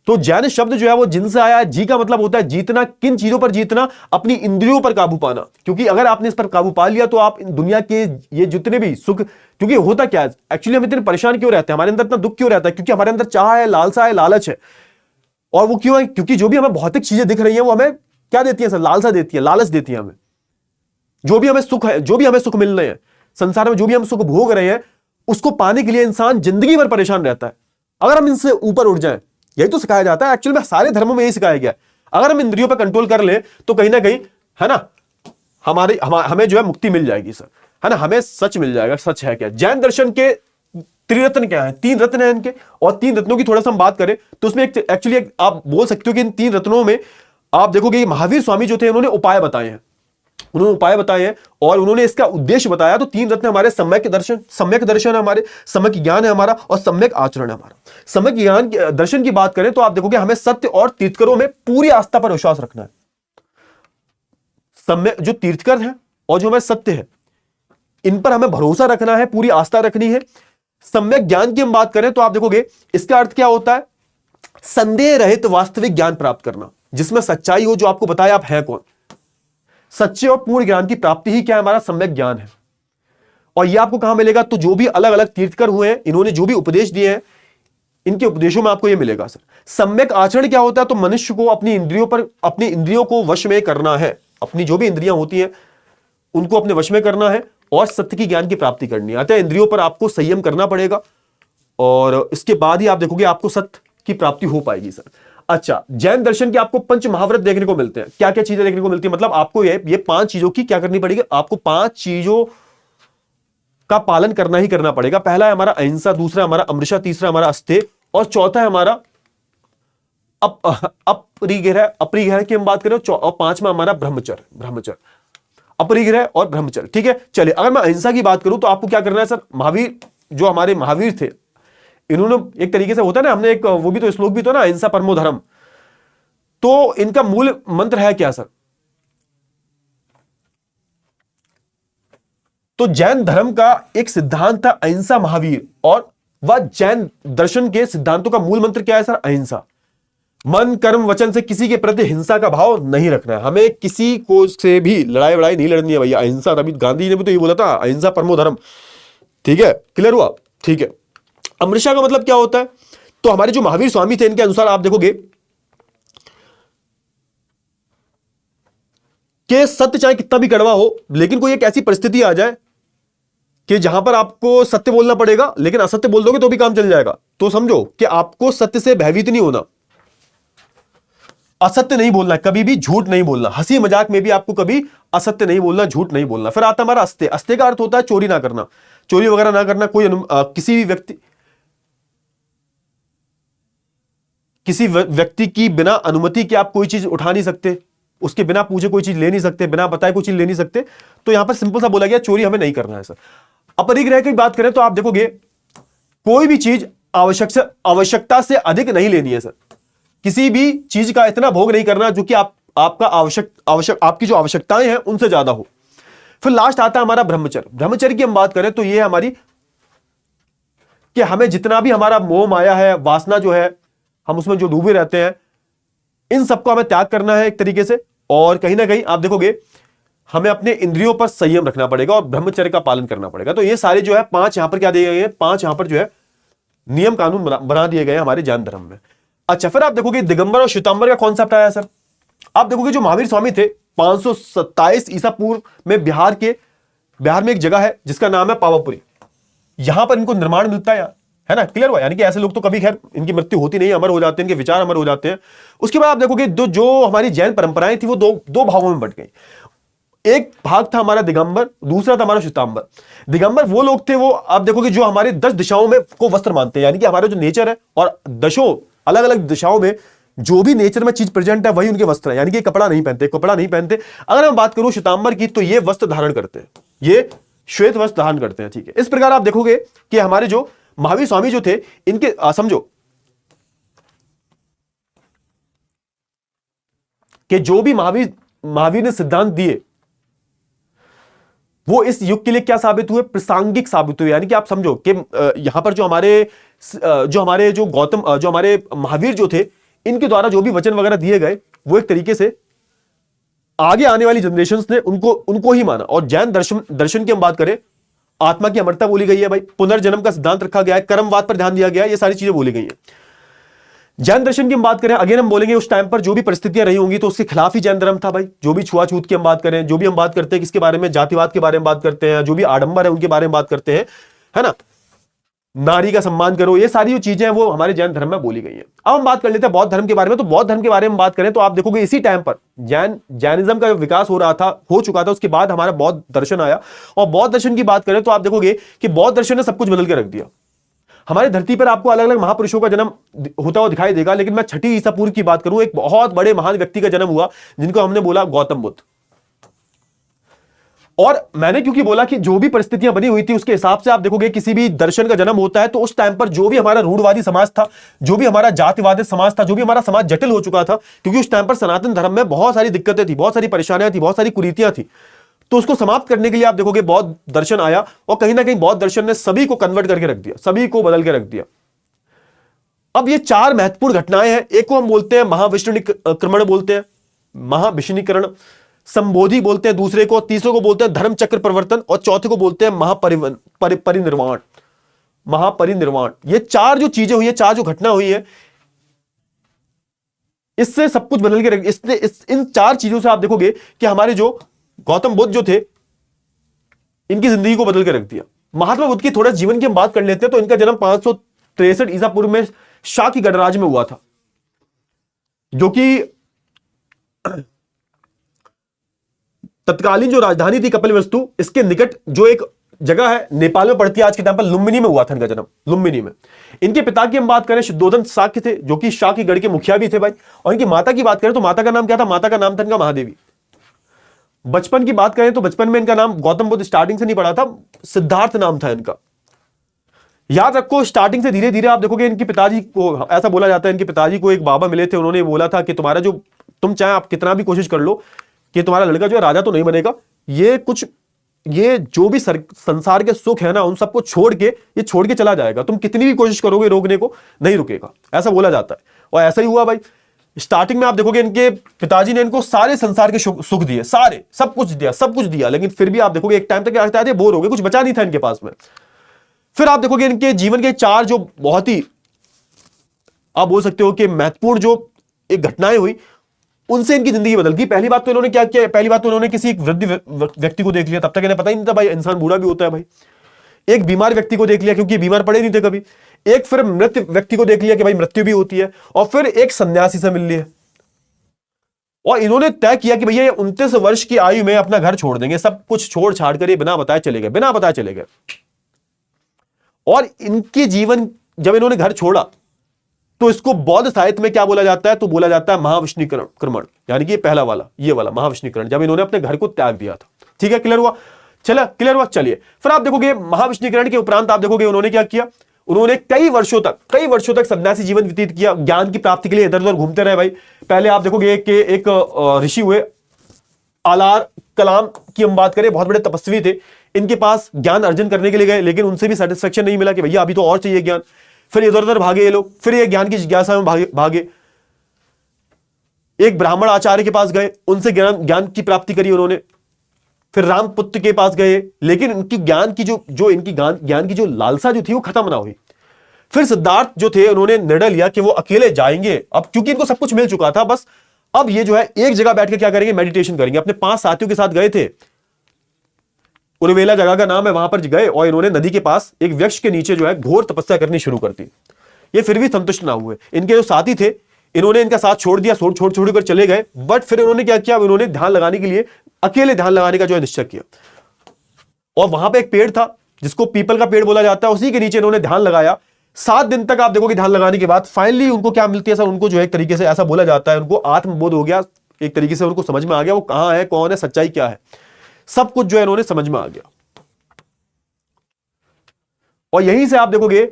तो जैन शब्द जो है वो जिन से आया है। जी का मतलब होता है जीतना। किन चीजों पर जीतना? अपनी इंद्रियों पर काबू पाना। क्योंकि अगर आपने इस पर काबू पा लिया तो आप दुनिया के ये जितने भी सुख, क्योंकि होता क्या है एक्चुअली, हम इतने परेशान क्यों रहते हैं, हमारे अंदर इतना दुख क्यों रहता है? क्योंकि हमारे अंदर चाह है, लालसा है, लालच है। और वो क्यों है? क्योंकि जो भी हमें भौतिक चीजें दिख रही है वो हमें क्या देती है सर? लालसा देती है, लालच देती है हमें। जो भी हमें सुख है, जो भी हमें सुख मिल रहे हैं संसार में, जो भी हम सुख भोग रहे हैं, उसको पाने के लिए इंसान जिंदगी भर परेशान रहता है। अगर हम इनसे ऊपर उठ जाएं, यही तो सिखाया जाता है एक्चुअली में, सारे धर्मों में यही सिखाया गया है। अगर हम इंद्रियों पर कंट्रोल कर ले तो कहीं ना कहीं, है ना, हमें जो है मुक्ति मिल जाएगी सर, है ना, हमें सच मिल जाएगा। सच है क्या? जैन दर्शन के त्रिरत्न क्या है? 3 रत्न है इनके, और 3 रत्नों की थोड़ा सा हम बात करें तो उसमें एक्चुअली आप बोल सकते हो कि इन 3 रत्नों में आप देखोगे महावीर स्वामी जो थे उन्होंने उपाय बताए हैं, और उन्होंने इसका उद्देश्य बताया। तो 3 रत्न हमारे सम्यक दर्शन है, हमारे सम्यक ज्ञान है हमारा, और सम्यक आचरण है हमारा। सम्यक ज्ञान दर्शन की बात करें तो आप देखोगे हमें सत्य और तीर्थकरों में पूरी आस्था पर विश्वास रखना है। सम्यक जो तीर्थकर है और जो हमें सत्य है, इन पर हमें भरोसा रखना है, पूरी आस्था रखनी है। सम्यक ज्ञान की हम बात करें तो आप देखोगे इसका अर्थ क्या होता है? संदेह रहित वास्तविक ज्ञान प्राप्त करना, जिसमें सच्चाई हो, जो आपको बताया आप हैं कौन। सच्चे और पूर्ण ज्ञान की प्राप्ति ही क्या है? हमारा सम्यक ज्ञान है। और यह आपको कहां मिलेगा? तो जो भी अलग अलग तीर्थकर हुए हैं, इन्होंने जो भी उपदेश दिए हैं, इनके उपदेशों में आपको यह मिलेगा सर। सम्यक आचरण क्या होता है? तो मनुष्य को अपनी इंद्रियों को वश में करना है। अपनी जो भी इंद्रियां होती हैं उनको अपने वश में करना है, और सत्य की ज्ञान की प्राप्ति करनी है। अतः इंद्रियों पर आपको संयम करना पड़ेगा, और इसके बाद ही आप देखोगे आपको सत्य की प्राप्ति हो पाएगी सर। अच्छा, जैन दर्शन के आपको पंच महाव्रत देखने को मिलते हैं। क्या क्या चीजें देखने को मिलती है, मतलब आपको ये 5 चीजों की क्या करनी पड़ेगी, आपको 5 चीजों का पालन करना ही करना पड़ेगा। पहला है हमारा अहिंसा, दूसरा हमारा अमृषा, तीसरा हमारा अस्तेय, और चौथा है हमारा अपरिग्रह की हम बात करें, और पांचवा हमारा ब्रह्मचर्य, अपरिग्रह और ब्रह्मचर्य। ठीक है, चलिए अगर मैं अहिंसा की बात करूं तो आपको क्या करना है सर। महावीर, जो हमारे महावीर थे, इन्होंने एक तरीके से होता है ना, हमने एक वो भी तो श्लोक भी तो ना, अहिंसा परमो धर्म, तो इनका मूल मंत्र है क्या सर। तो जैन धर्म का एक सिद्धांत था अहिंसा महावीर, और वह जैन दर्शन के सिद्धांतों का मूल मंत्र क्या है सर, अहिंसा। मन कर्म वचन से किसी के प्रति हिंसा का भाव नहीं रखना है, हमें किसी को से भी लड़ाई वड़ाई नहीं लड़नी है भैया। अहिंसा, तभी गांधी ने भी तो ये बोला था, अहिंसा परमो धर्म। ठीक है, क्लियर हुआ। ठीक है, अमृषा का मतलब क्या होता है, तो हमारे जो महावीर स्वामी थे इनके अनुसार आप देखोगे कि सत्य चाहे कितना भी कड़वा हो, लेकिन कोई एक ऐसी परिस्थिति आ जाए कि जहां पर आपको सत्य बोलना पड़ेगा, लेकिन असत्य बोल दोगे तो भी काम चल जाएगा। तो समझो कि आपको सत्य से भयभीत नहीं होना, असत्य नहीं बोलना, कभी भी झूठ नहीं बोलना, हंसी मजाक में भी आपको कभी असत्य नहीं बोलना, झूठ नहीं बोलना। फिर आता हमारा अस्तेय। अस्तेय का अर्थ होता है चोरी ना करना, चोरी वगैरह ना करना। किसी व्यक्ति की बिना अनुमति के आप कोई चीज उठा नहीं सकते, उसके बिना पूछे कोई चीज ले नहीं सकते, बिना बताए कोई चीज ले नहीं सकते। तो यहां पर सिंपल सा बोला गया चोरी हमें नहीं करना है सर। अपरिग्रह की बात करें तो आप देखोगे कोई भी चीज आवश्यकता से अधिक नहीं लेनी है सर। किसी भी चीज का इतना भोग नहीं करना जो कि आपका आपकी जो आवश्यकताएं हैं उनसे ज्यादा हो। फिर लास्ट आता है हमारा ब्रह्मचर्य। ब्रह्मचर्य की हम बात करें तो ये हमारी कि हमें जितना भी हमारा मोह माया है, वासना जो है, हम उसमें जो डूबे रहते हैं, इन सबको हमें त्याग करना है एक तरीके से। और कहीं ना कहीं आप देखोगे हमें अपने इंद्रियों पर संयम रखना पड़ेगा और ब्रह्मचर्य का पालन करना पड़ेगा। तो ये सारे जो है 5 यहां पर क्या दिए गए हैं, 5 यहां पर जो है नियम कानून बना दिए गए हैं हमारे जैन धर्म में। अच्छा, फिर आप देखोगे दिगंबर और श्वेतांबर का कॉन्सेप्ट आया सर। आप देखोगे जो महावीर स्वामी थे 527 ईसा पूर्व में बिहार में एक जगह है जिसका नाम है पावापुरी। यहां पर इनको निर्माण मिलता है ना, क्लियर हुआ। यानी कि ऐसे लोग तो कभी खैर इनकी मृत्यु होती नहीं, अमर हो जाते हैं, इनके विचार अमर हो जाते हैं। उसके बाद आप देखोगे जो हमारी जैन परंपराएं थी वो दो भागों में बट गई। एक भाग था हमारा दिगंबर, दूसरा था हमारा श्वेतांबर। दिगंबर वो लोग थे, वो आप देखोगे जो हमारे 10 दिशाओं में को वस्त्र मानते हैं, यानी कि हमारा जो नेचर है और 10 अलग अलग दिशाओं में जो भी नेचर में चीज प्रेजेंट है वही उनके वस्त्र है, यानी कि कपड़ा नहीं पहनते। अगर मैं बात करूं श्वेतांबर की तो ये वस्त्र धारण करते हैं, ये श्वेत वस्त्र धारण करते हैं। ठीक है, इस प्रकार आप देखोगे कि हमारे जो महावीर स्वामी जो थे इनके समझो कि जो भी महावीर ने सिद्धांत दिए वो इस युग के लिए क्या साबित हुए, प्रासंगिक साबित हुए। यानी कि आप समझो कि यहां पर जो हमारे महावीर जो थे इनके द्वारा जो भी वचन वगैरह दिए गए वो एक तरीके से आगे आने वाली जनरेशंस ने उनको ही माना। और जैन दर्शन की हम बात करें, आत्मा की अमरता बोली गई है भाई, पुनर्जन्म का सिद्धांत रखा गया है, कर्मवाद पर ध्यान दिया गया है, ये सारी चीजें बोली गई हैं। जैन दर्शन की हम बात करें, अगेन हम बोलेंगे उस टाइम पर जो भी परिस्थितियां रही होंगी तो उसके खिलाफ ही जैन धर्म था भाई। जो भी छुआछूत की हम बात करें, जो भी हम बात करते हैं किसके बारे में, जातिवाद के बारे में बात करते हैं, जो भी आडंबर है उनके बारे में बात करते हैं, है ना, नारी का सम्मान करो, ये सारी जो चीजें हैं वो हमारे जैन धर्म में बोली गई हैं। अब हम बात कर लेते हैं बौद्ध धर्म के बारे में। तो बौद्ध धर्म के बारे में बात करें तो आप देखोगे इसी टाइम पर जैनिज्म का जो विकास हो चुका था, उसके बाद हमारा बौद्ध दर्शन आया। और बौद्ध दर्शन की बात करें तो आप देखोगे कि बौद्ध दर्शन ने सब कुछ बदल के रख दिया। हमारी धरती पर आपको अलग अलग महापुरुषों का जन्म होता हुआ दिखाई देगा, लेकिन मैं 6ठी ईसा पूर्व की बात करूं, एक बहुत बड़े महान व्यक्ति का जन्म हुआ जिनको हमने बोला गौतम बुद्ध। और मैंने क्योंकि बोला कि जो भी परिस्थितियां बनी हुई थी उसके हिसाब से आप देखोगे किसी भी दर्शन का जन्म होता है तो उस टाइम पर जो भी हमारा रूढ़वादी समाज था, जो भी हमारा जातिवादी समाज था, जो भी हमारा समाज जटिल हो चुका था, क्योंकि उस टाइम पर सनातन धर्म में बहुत सारी दिक्कतें थी, बहुत सारी परेशानियां थी, बहुत सारी कुरीतियां थी, तो उसको समाप्त करने के लिए आप देखोगे बौद्ध दर्शन आया। और कहीं ना कहीं बौद्ध दर्शन ने सभी को कन्वर्ट करके रख दिया, सभी को बदल के रख दिया। अब ये 4 महत्वपूर्ण घटनाएं हैं। एक को हम बोलते हैं महाविष्णुनीकरण बोलते हैं, महाविष्णुनीकरण, संबोधि बोलते हैं दूसरे को, तीसरे को बोलते हैं धर्म चक्र परिवर्तन, और चौथे को बोलते हैं महापरिनिर्वाण। ये 4 जो चीजें हुई है, 4 जो घटना हुई है, इससे सब कुछ बदल के रख। इन 4 चीजों से आप देखोगे कि हमारे जो गौतम बुद्ध जो थे इनकी जिंदगी को बदल के रख दिया। महात्मा बुद्ध की थोड़ा जीवन की हम बात कर लेते हैं तो इनका जन्म 63 ईसा पूर्व में शाह की गणराज्य में हुआ था, जो कि तत्कालीन जो राजधानी थी कपिलवस्तु, इसके निकट जो एक जगह है नेपाल में पड़ती है आज के टाइम पर, लुम्बिनी में हुआ था इनका जन्म, लुम्बिनी में। इनके पिता की हम बात करें शुद्धोधन शाक्य थे, जो कि शाह की गढ़ के मुखिया भी थे भाई। और इनकी माता की बात करें तो माता का नाम क्या था? माता का नाम था इनका महादेवी। बचपन की बात करें तो बचपन में इनका नाम गौतम बुद्ध स्टार्टिंग से नहीं पड़ा था, सिद्धार्थ नाम था इनका। याद रखो, स्टार्टिंग से धीरे धीरे आप देखोगे इनके पिताजी को, ऐसा बोला जाता है इनके पिताजी को एक बाबा मिले थे, उन्होंने बोला था कि तुम्हारा जो, तुम चाहे आप कितना भी कोशिश कर लो कि तुम्हारा लड़का जो है राजा तो नहीं बनेगा, ये जो भी संसार के सुख है ना, उन सबको छोड़ के ये छोड़ के चला जाएगा, तुम कितनी भी कोशिश करोगे रोकने को नहीं रुकेगा, ऐसा बोला जाता है। और ऐसा ही हुआ भाई। स्टार्टिंग में आप देखोगे इनके पिताजी ने इनको सारे संसार के सुख दिए, सारे, सब कुछ दिया, लेकिन फिर भी आप देखोगे एक टाइम तक क्या थे, बोर हो गए, कुछ बचा नहीं था इनके पास में। फिर आप देखोगे इनके जीवन के 4 जो बहुत ही आप बोल सकते हो कि महत्वपूर्ण जो एक घटनाएं हुई, उनसे इनकी जिंदगी बदल गई। पहली बात तो इन्होंने क्या किया, पहली बात तो इन्होंने किसी एक वृद्ध व्यक्ति को देख लिया, तब तक इन्हें पता ही नहीं था भाई इंसान बूढ़ा भी होता है भाई। एक बीमार व्यक्ति को देख लिया, क्योंकि बीमार पड़े नहीं थे कभी। एक फिर मृत व्यक्ति को देख लिया कि भाई मृत्यु भी होती है, और फिर एक सन्यासी से मिल लिया। और इन्होंने तय किया कि भैया 29 वर्ष की आयु में अपना घर छोड़ देंगे, सब कुछ छोड़ छाड़ कर ये बिना बताए चले गए। और इनके जीवन, जब इन्होंने घर छोड़ा तो इसको बौद्ध साहित्य में क्या बोला जाता है, तो बोला जाता है महाविष्णुकरण, यानी कि ये पहला वाला, ये वाला महाविष्णुकरण, जब इन्होंने अपने घर को त्याग दिया था। ठीक है, क्लियर हुआ? क्लियर हुआ। चलिए, फिर आप देखोगे महाविष्णुकरण के उपरांत आप देखोगे उन्होंने क्या किया, उन्होंने कई वर्षों तक सन्यासी जीवन व्यतीत किया, ज्ञान की प्राप्ति के लिए इधर उधर घूमते रहे भाई। पहले आप देखोगे कि एक ऋषि हुए आलार कलाम की हम बात करें, बहुत बड़े तपस्वी थे, इनके पास ज्ञान अर्जन करने के लिए गए, लेकिन उनसे भी सेटिस्फेक्शन नहीं मिला कि भैया अभी तो और चाहिए ज्ञान। फिर इधर उधर भागे ये लोग, फिर ये ज्ञान की जिज्ञासा में भागे। एक ब्राह्मण आचार्य के पास गए, उनसे ज्ञान की प्राप्ति करी उन्होंने। फिर रामपुत्र के पास गए, लेकिन इनकी ज्ञान की ज्ञान की जो लालसा जो थी वो खत्म ना हुई। फिर सिद्धार्थ जो थे, उन्होंने निर्णय लिया कि वो अकेले जाएंगे, अब क्योंकि इनको सब कुछ मिल चुका था, बस अब ये जो है एक जगह बैठ के क्या करेंगे, मेडिटेशन करेंगे। अपने 5 साथियों के साथ गए थे, उर्वेला जगह का नाम है, वहां पर गए और इन्होंने नदी के पास एक वृक्ष के नीचे जो है घोर तपस्या करनी शुरू कर दी। ये फिर भी संतुष्ट ना हुए, इनके जो साथी थे इन्होंने इनका साथ छोड़ दिया, छोड़ कर चले गए। बट फिर इन्होंने क्या किया, इन्होंने ध्यान लगाने के लिए अकेले ध्यान लगाने का जो है निश्चय किया। और वहां पे एक पेड़ था जिसको पीपल का पेड़ बोला जाता है, उसी के नीचे इन्होंने ध्यान लगाया। 7 दिन तक आप देखोगे ध्यान लगाने के बाद फाइनली उनको क्या मिलती है सर, उनको जो है एक तरीके से ऐसा बोला जाता है, उनको आत्मबोध हो गया, एक तरीके से उनको समझ में आ गया वो कहां है, कौन है, सच्चाई क्या है, सब कुछ जो है इन्होंने समझ में आ गया। और यहीं से आप देखोगे,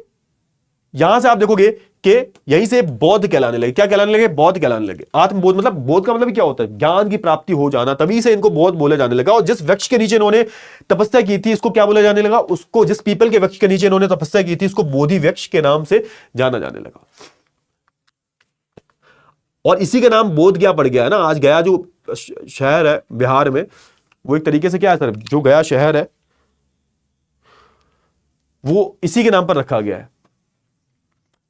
यहां से आप देखोगे कि यहीं से बौद्ध कहलाने लगे। क्या कहलाने लगे? बौद्ध कहलाने लगे। आत्मबोध मतलब, बोध का मतलब क्या होता है? ज्ञान की प्राप्ति हो जाना, तभी से इनको बौद्ध बोला जाने लगा। और जिस वृक्ष के नीचे इन्होंने तपस्या की थी, इसको क्या बोला जाने लगा? उसको, जिस पीपल के वृक्ष के नीचे इन्होंने तपस्या की थी, इसको बोधि वृक्ष के नाम से जाना जाने लगा। और इसी का नाम बोध गया पड़ गया है ना। आज गया जो शहर है बिहार में, वो एक तरीके से क्या है सर, जो गया शहर है वो इसी के नाम पर रखा गया है।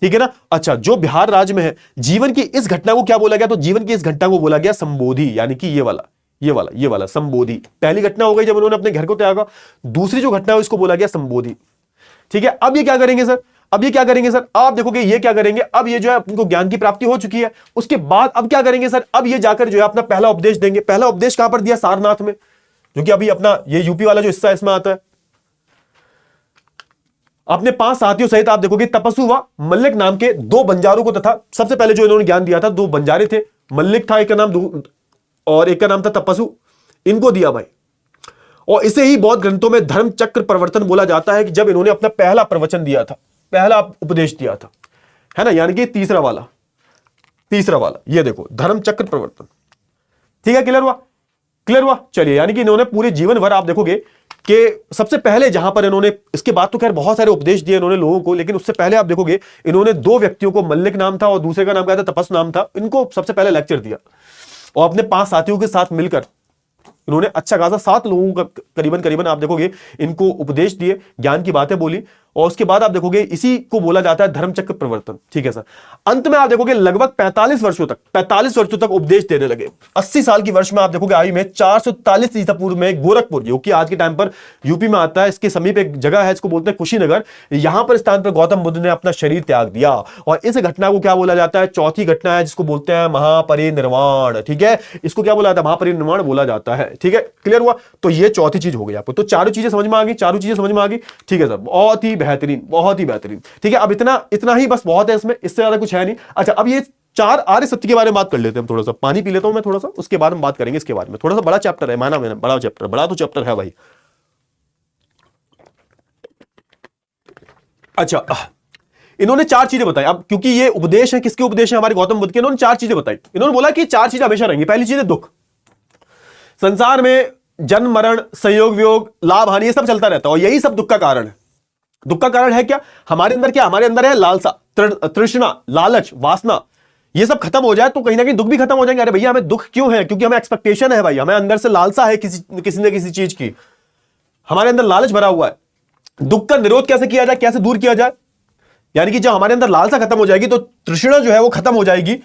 ठीक है ना। अच्छा, जो बिहार राज्य में है, जीवन की इस घटना को क्या बोला गया? तो जीवन की इस घटना को बोला गया संबोधि, यानी कि ये वाला संबोधि। पहली घटना हो गई जब उन्होंने अपने घर को त्यागा, दूसरी जो घटना है इसको बोला गया संबोधि। ठीक है। अब ये क्या करेंगे सर? आप देखोगे ये क्या करेंगे, अब ये जो है उनको ज्ञान की प्राप्ति हो चुकी है, उसके बाद अब क्या करेंगे सर? अब ये जाकर जो है अपना पहला उपदेश देंगे। पहला उपदेश कहां पर दिया? सारनाथ में, जो कि अभी अपना ये यूपी वाला जो हिस्सा है इसमें आता है। अपने 5 साथियों सहित आप देखोगे तपस्वी व मल्लिक नाम के 2 बंजारों को, तथा सबसे पहले जो इन्होंने ज्ञान दिया था 2 बंजारे थे, मल्लिक था एक का नाम और एक का नाम था तपस्सु, इनको दिया भाई। और इसे ही बौद्ध ग्रंथों में धर्म चक्र प्रवर्तन बोला जाता है कि जब इन्होंने अपना पहला प्रवचन दिया था, पहला उपदेश दिया था, है ना, यानी कि तीसरा वाला ये देखो धर्म चक्र प्रवर्तन। ठीक है, क्लियर हुआ। चलिए, यानी कि इन्होंने पूरे जीवन भर आप देखोगे कि सबसे पहले जहां पर इन्होंने, इसके बाद तो खैर बहुत सारे उपदेश दिए इन्होंने लोगों को, लेकिन उससे पहले आप देखोगे इन्होंने 2 व्यक्तियों को, मल्लिक नाम था और दूसरे का नाम क्या था, तपस नाम था, इनको सबसे पहले लेक्चर दिया। और अपने 5 साथियों के साथ मिलकर इन्होंने अच्छा खासा 7 लोगों का करीबन आप देखोगे इनको उपदेश दिए, ज्ञान की बातें बोली। और उसके बाद आप देखोगे इसी को बोला जाता है धर्मचक्र प्रवर्तन। ठीक है सर। अंत में आप देखोगे लगभग 45 वर्षों तक उपदेश देने लगे। 80 साल की वर्ष में आप देखोगे आयु में 443 ईसा पूर्व में गोरखपुर, जो कि आज के टाइम पर यूपी में आता है, इसके समीप एक जगह है, इसको बोलते हैं कुशीनगर, यहां पर स्थान पर गौतम बुद्ध ने अपना शरीर त्याग दिया। और इस घटना को क्या बोला जाता है? चौथी घटना है, जिसको बोलते हैं महापरिनिर्वाण। ठीक है, इसको क्या बोला जाता है? महापरिनिर्वाण बोला जाता है। ठीक है, क्लियर हुआ? तो ये चौथी चीज हो गई आपको। तो चारों चीजें समझ में आ गई, चारों चीजें समझ में आ गई। ठीक है सर, बहुत ही बेहतरीन, बहुत ही बेहतरीन। ठीक है, अब इतना ही बस बहुत है इसमें, इससे ज्यादा कुछ है नहीं। अच्छा, अब ये 4 आर्य सत्य के बारे में बात कर लेते हैं। थोड़ा सा पानी पी लेता हूं मैं थोड़ा सा, उसके बाद हम बात करेंगे इसके बारे में। थोड़ा सा बड़ा चैप्टर है, माना मैंने, बड़ा चैप्टर, बड़ा तो चैप्टर है भाई। अच्छा, इन्होंने 4 चीजें बताई। अब क्योंकि ये उपदेश है, किसके उपदेश है? हमारे गौतम बुद्ध के। इन्होंने 4 चीजें बताई। इन्होंने बोला कि 4 चीजें हमेशा रहेंगी। पहली चीज है दुख। संसार में जन्म मरण, संयोग वियोग, लाभ हानि, ये सब चलता रहता है और यही सब दुख का कारण है। दुख का कारण है क्या? हमारे अंदर क्या? हमारे अंदर है लालसा, तृष्णा, लालच, वासना। ये सब खत्म हो जाए तो कहीं ना कहीं दुख भी खत्म हो जाएंगे। अरे भैया, हमें दुख क्यों है? क्योंकि हमें एक्सपेक्टेशन है भाई, हमें अंदर से लालसा है किसी न किसी चीज की, हमारे अंदर लालच भरा हुआ है। दुख का निरोध कैसे किया जाए, कैसे दूर किया जाए? यानी कि जब हमारे अंदर लालसा खत्म हो जाएगी तो तृष्णा जो है वो खत्म हो जाएगी,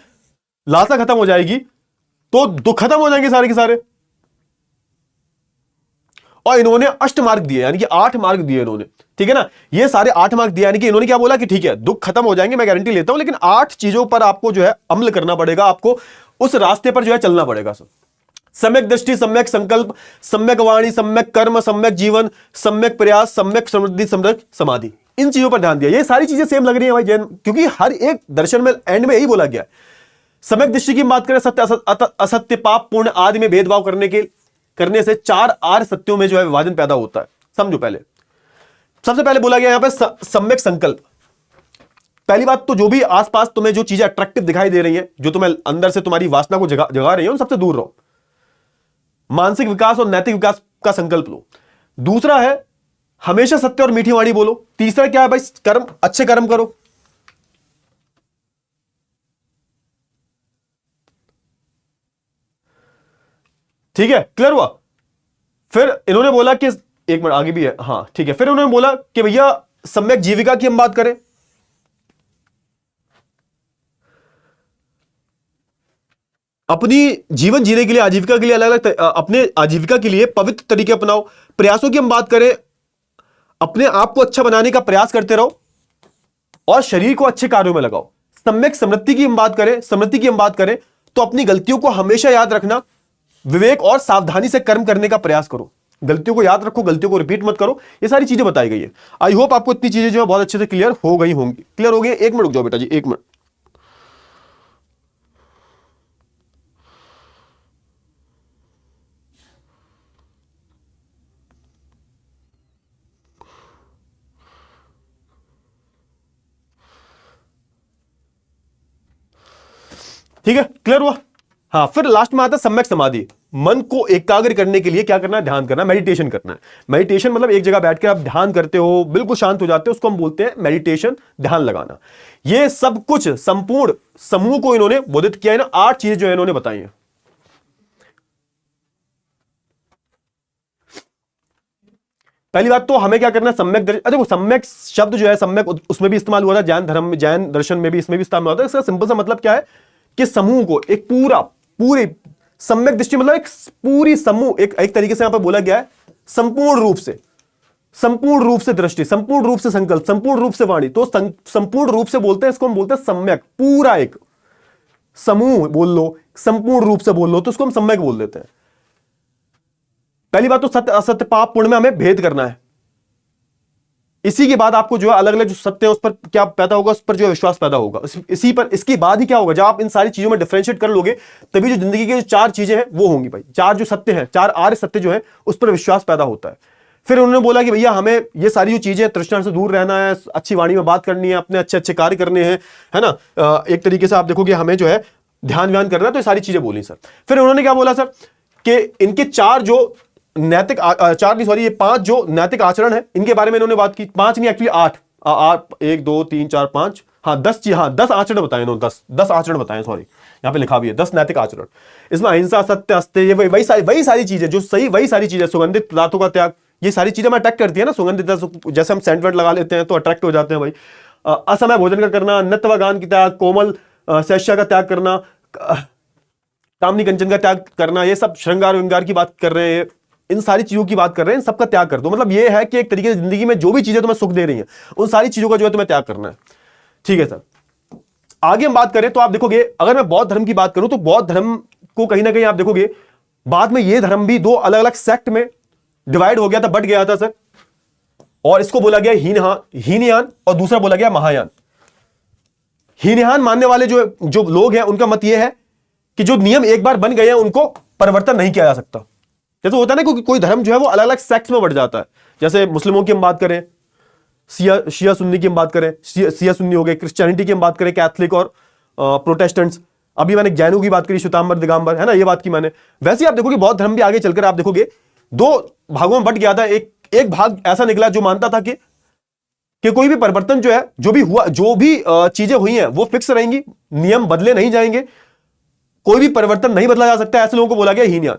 लालसा खत्म हो जाएगी, तो दुख खत्म हो जाएंगे सारे के सारे। और इन्होंने 8 मार्ग दिए, यानी कि 8 मार्ग दिए इन्होंने। ठीक है ना, ये सारे 8 मार्ग दिए, यानी कि इन्होंने क्या बोला कि ठीक है, दुख खत्म हो जाएंगे, मैं गारंटी लेता हूं, लेकिन 8 चीजों पर आपको जो है अमल करना पड़ेगा, आपको उस रास्ते पर जो है चलना पड़ेगा। सम्यक दृष्टि, सम्यक संकल्प, सम्यक वाणी, सम्यक कर्म, सम्यक जीवन, सम्यक प्रयास, सम्यक समृद्धि, सम्यक समाधि। इन चीजों पर ध्यान दिया। ये सारी चीजें सेम लग रही है भाई जैन, क्योंकि हर एक दर्शन में एंड में यही बोला गया है। सम्यक दृष्टि की बात करें, सत्य असत्य, पाप पुण्य आदि में भेदभाव करने से 4 आर्य सत्यों में जो है विभाजन पैदा होता है। समझो, पहले सबसे पहले बोला गया यहां पे सम्यक संकल्प। पहली बात तो जो भी आसपास तुम्हें जो चीजें अट्रैक्टिव दिखाई दे रही हैं, जो तुम्हें अंदर से तुम्हारी वासना को जगा रही है, उन सबसे दूर रहो। मानसिक विकास और नैतिक विकास का संकल्प लो। दूसरा है हमेशा सत्य और मीठी वाणी बोलो। तीसरा क्या है भाई? कर्म, अच्छे कर्म करो। ठीक है, क्लियर हुआ? फिर इन्होंने बोला कि एक मिनट आगे भी है, हाँ ठीक है। फिर उन्होंने बोला कि भैया सम्यक जीविका की हम बात करें। अपनी जीवन जीने के लिए, आजीविका के लिए अलग अलग अपने आजीविका के लिए पवित्र तरीके अपनाओ। प्रयासों की हम बात करें, अपने आप को अच्छा बनाने का प्रयास करते रहो और शरीर को अच्छे कार्यों में लगाओ। सम्यक समृद्धि की हम बात करें तो अपनी गलतियों को हमेशा याद रखना, विवेक और सावधानी से कर्म करने का प्रयास करो। गलतियों को याद रखो, गलतियों को रिपीट मत करो। ये सारी चीजें बताई गई है। आई होप आपको इतनी चीजें जो है बहुत अच्छे से क्लियर हो गई होंगी। क्लियर हो गई? एक मिनट रुक जाओ बेटा जी, एक मिनट। ठीक है, क्लियर हुआ? हाँ, फिर लास्ट में आता है सम्यक समाधि। मन को एकाग्र करने के लिए क्या करना है? ध्यान करना, मेडिटेशन करना है। मेडिटेशन मतलब एक जगह बैठ के आप ध्यान करते हो, बिल्कुल शांत हो जाते हो, उसको हम बोलते हैं मेडिटेशन, ध्यान लगाना। ये सब कुछ संपूर्ण समूह को इन्होंने बोधित किया है ना। 8 चीजें जो है इन्होंने बताई हैं। पहली बात तो हमें क्या करना है? सम्यक दर्शन। देखो, सम्यक शब्द जो है, सम्यक उसमें भी इस्तेमाल हुआ था जैन धर्म में, जैन दर्शन में भी, इसमें भी इस्तेमाल होता है। इसका सिंपल सा मतलब क्या है कि समूह को एक पूरी सम्यक दृष्टि मतलब एक पूरी समूह, एक तरीके से यहां पर बोला गया है संपूर्ण रूप से दृष्टि, संपूर्ण रूप से संकल्प, संपूर्ण रूप से वाणी। तो संपूर्ण रूप से बोलते हैं इसको, हम बोलते हैं सम्यक। पूरा एक समूह बोल लो, संपूर्ण रूप से बोल लो, तो उसको हम सम्यक बोल देते हैं। पहली बात तो सत्य असत्य पाप पुण्य में हमें भेद करना है। इसी के बाद आपको जो है अलग अलग जो सत्य है उस पर क्या पैदा होगा? उस पर जो विश्वास पैदा होगा। इसी पर, इसके बाद ही क्या होगा? जब आप इन सारी चीजों में डिफरेंशिएट कर लोगे, तभी जो जिंदगी की जो 4 चीजें हैं वो होंगी भाई। 4 जो सत्य हैं, 4 आर्य सत्य जो है, उस पर विश्वास पैदा होता है। फिर उन्होंने बोला कि भैया हमें ये सारी जो चीजें, तृष्णा से दूर रहना है, अच्छी वाणी में बात करनी है, अपने अच्छे अच्छे कार्य करने हैं, है ना। एक तरीके से आप देखोगे हमें जो है ध्यान व्यान करना है, तो ये सारी चीजें बोली सर। फिर उन्होंने क्या बोला सर कि इनके 4 जो नैतिक 4 नहीं सॉरी, ये 5 जो नैतिक आचरण है, इनके बारे में इन्होंने बात की। 5 नहीं, एक्चुअली 8 1 2 3 4 5, हाँ 10 चीज, हाँ 10 आचरण बताए इन्होंने। 10 आचरण बताए, सॉरी यहां पे लिखा भी है 10 नैतिक आचरण। इसमें अहिंसा, सत्य, अस्तेय, वही सारी चीजें जो सही, वही सारी चीजें, सुगंधित पदार्थों का त्याग, ये सारी चीजें हमें अट्रैक्ट करती है ना, सुगंधित, जैसे हम सेंट वेंट लगा लेते हैं तो अट्रैक्ट हो जाते हैं भाई। असमय भोजन का करना, नृत्य व गान की त्याग, कोमल शैष्या का त्याग करना, कामनी कंचन का त्याग करना, ये सब श्रृंगार विंगार की बात कर रहे हैं, इन सारी चीजों की बात कर रहे हैं, इन सबका त्याग कर दो। मतलब ये है कि एक तरीके से जिंदगी में जो भी चीजें तुम्हें सुख दे रही हैं उन सारी चीजों का जो है तुम्हें त्याग करना है। ठीक है सर, आगे हम बात करें तो आप देखोगे, अगर मैं बौद्ध धर्म की बात करूं तो बौद्ध धर्म को कहीं ना कहीं आप देखोगे बाद में ये धर्म भी दो अलग अलग सेक्ट में डिवाइड हो गया था, बट गया था सर। और इसको बोला गया हीनयान और दूसरा बोला गया महायान। हीनयान मानने वाले जो जो लोग हैं उनका मत यह है कि जो नियम एक बार बन गए हैं उनको परिवर्तन नहीं किया जा सकता। जैसे होता है ना, क्योंकि कोई धर्म जो है वो अलग अलग सेक्ट्स में बढ़ जाता है। जैसे मुस्लिमों की हम बात करें, शिया सुन्नी की हम बात करें, शिया सुन्नी हो गए। क्रिश्चियनिटी की हम बात करें, कैथलिक और प्रोटेस्टेंट्स। अभी मैंने जैनों की बात करी, श्वेतांबर दिगंबर, है ना, ये बात की मैंने। वैसे आप देखोगे बौद्ध धर्म भी आगे चलकर आप देखोगे दो भागों में बट गया था। एक भाग ऐसा निकला जो मानता था कि कोई भी परिवर्तन जो है, जो भी हुआ, जो भी चीजें हुई हैं वो फिक्स रहेंगी, नियम बदले नहीं जाएंगे, कोई भी परिवर्तन नहीं बदला जा सकता, ऐसे लोगों को बोला गया हीनयान।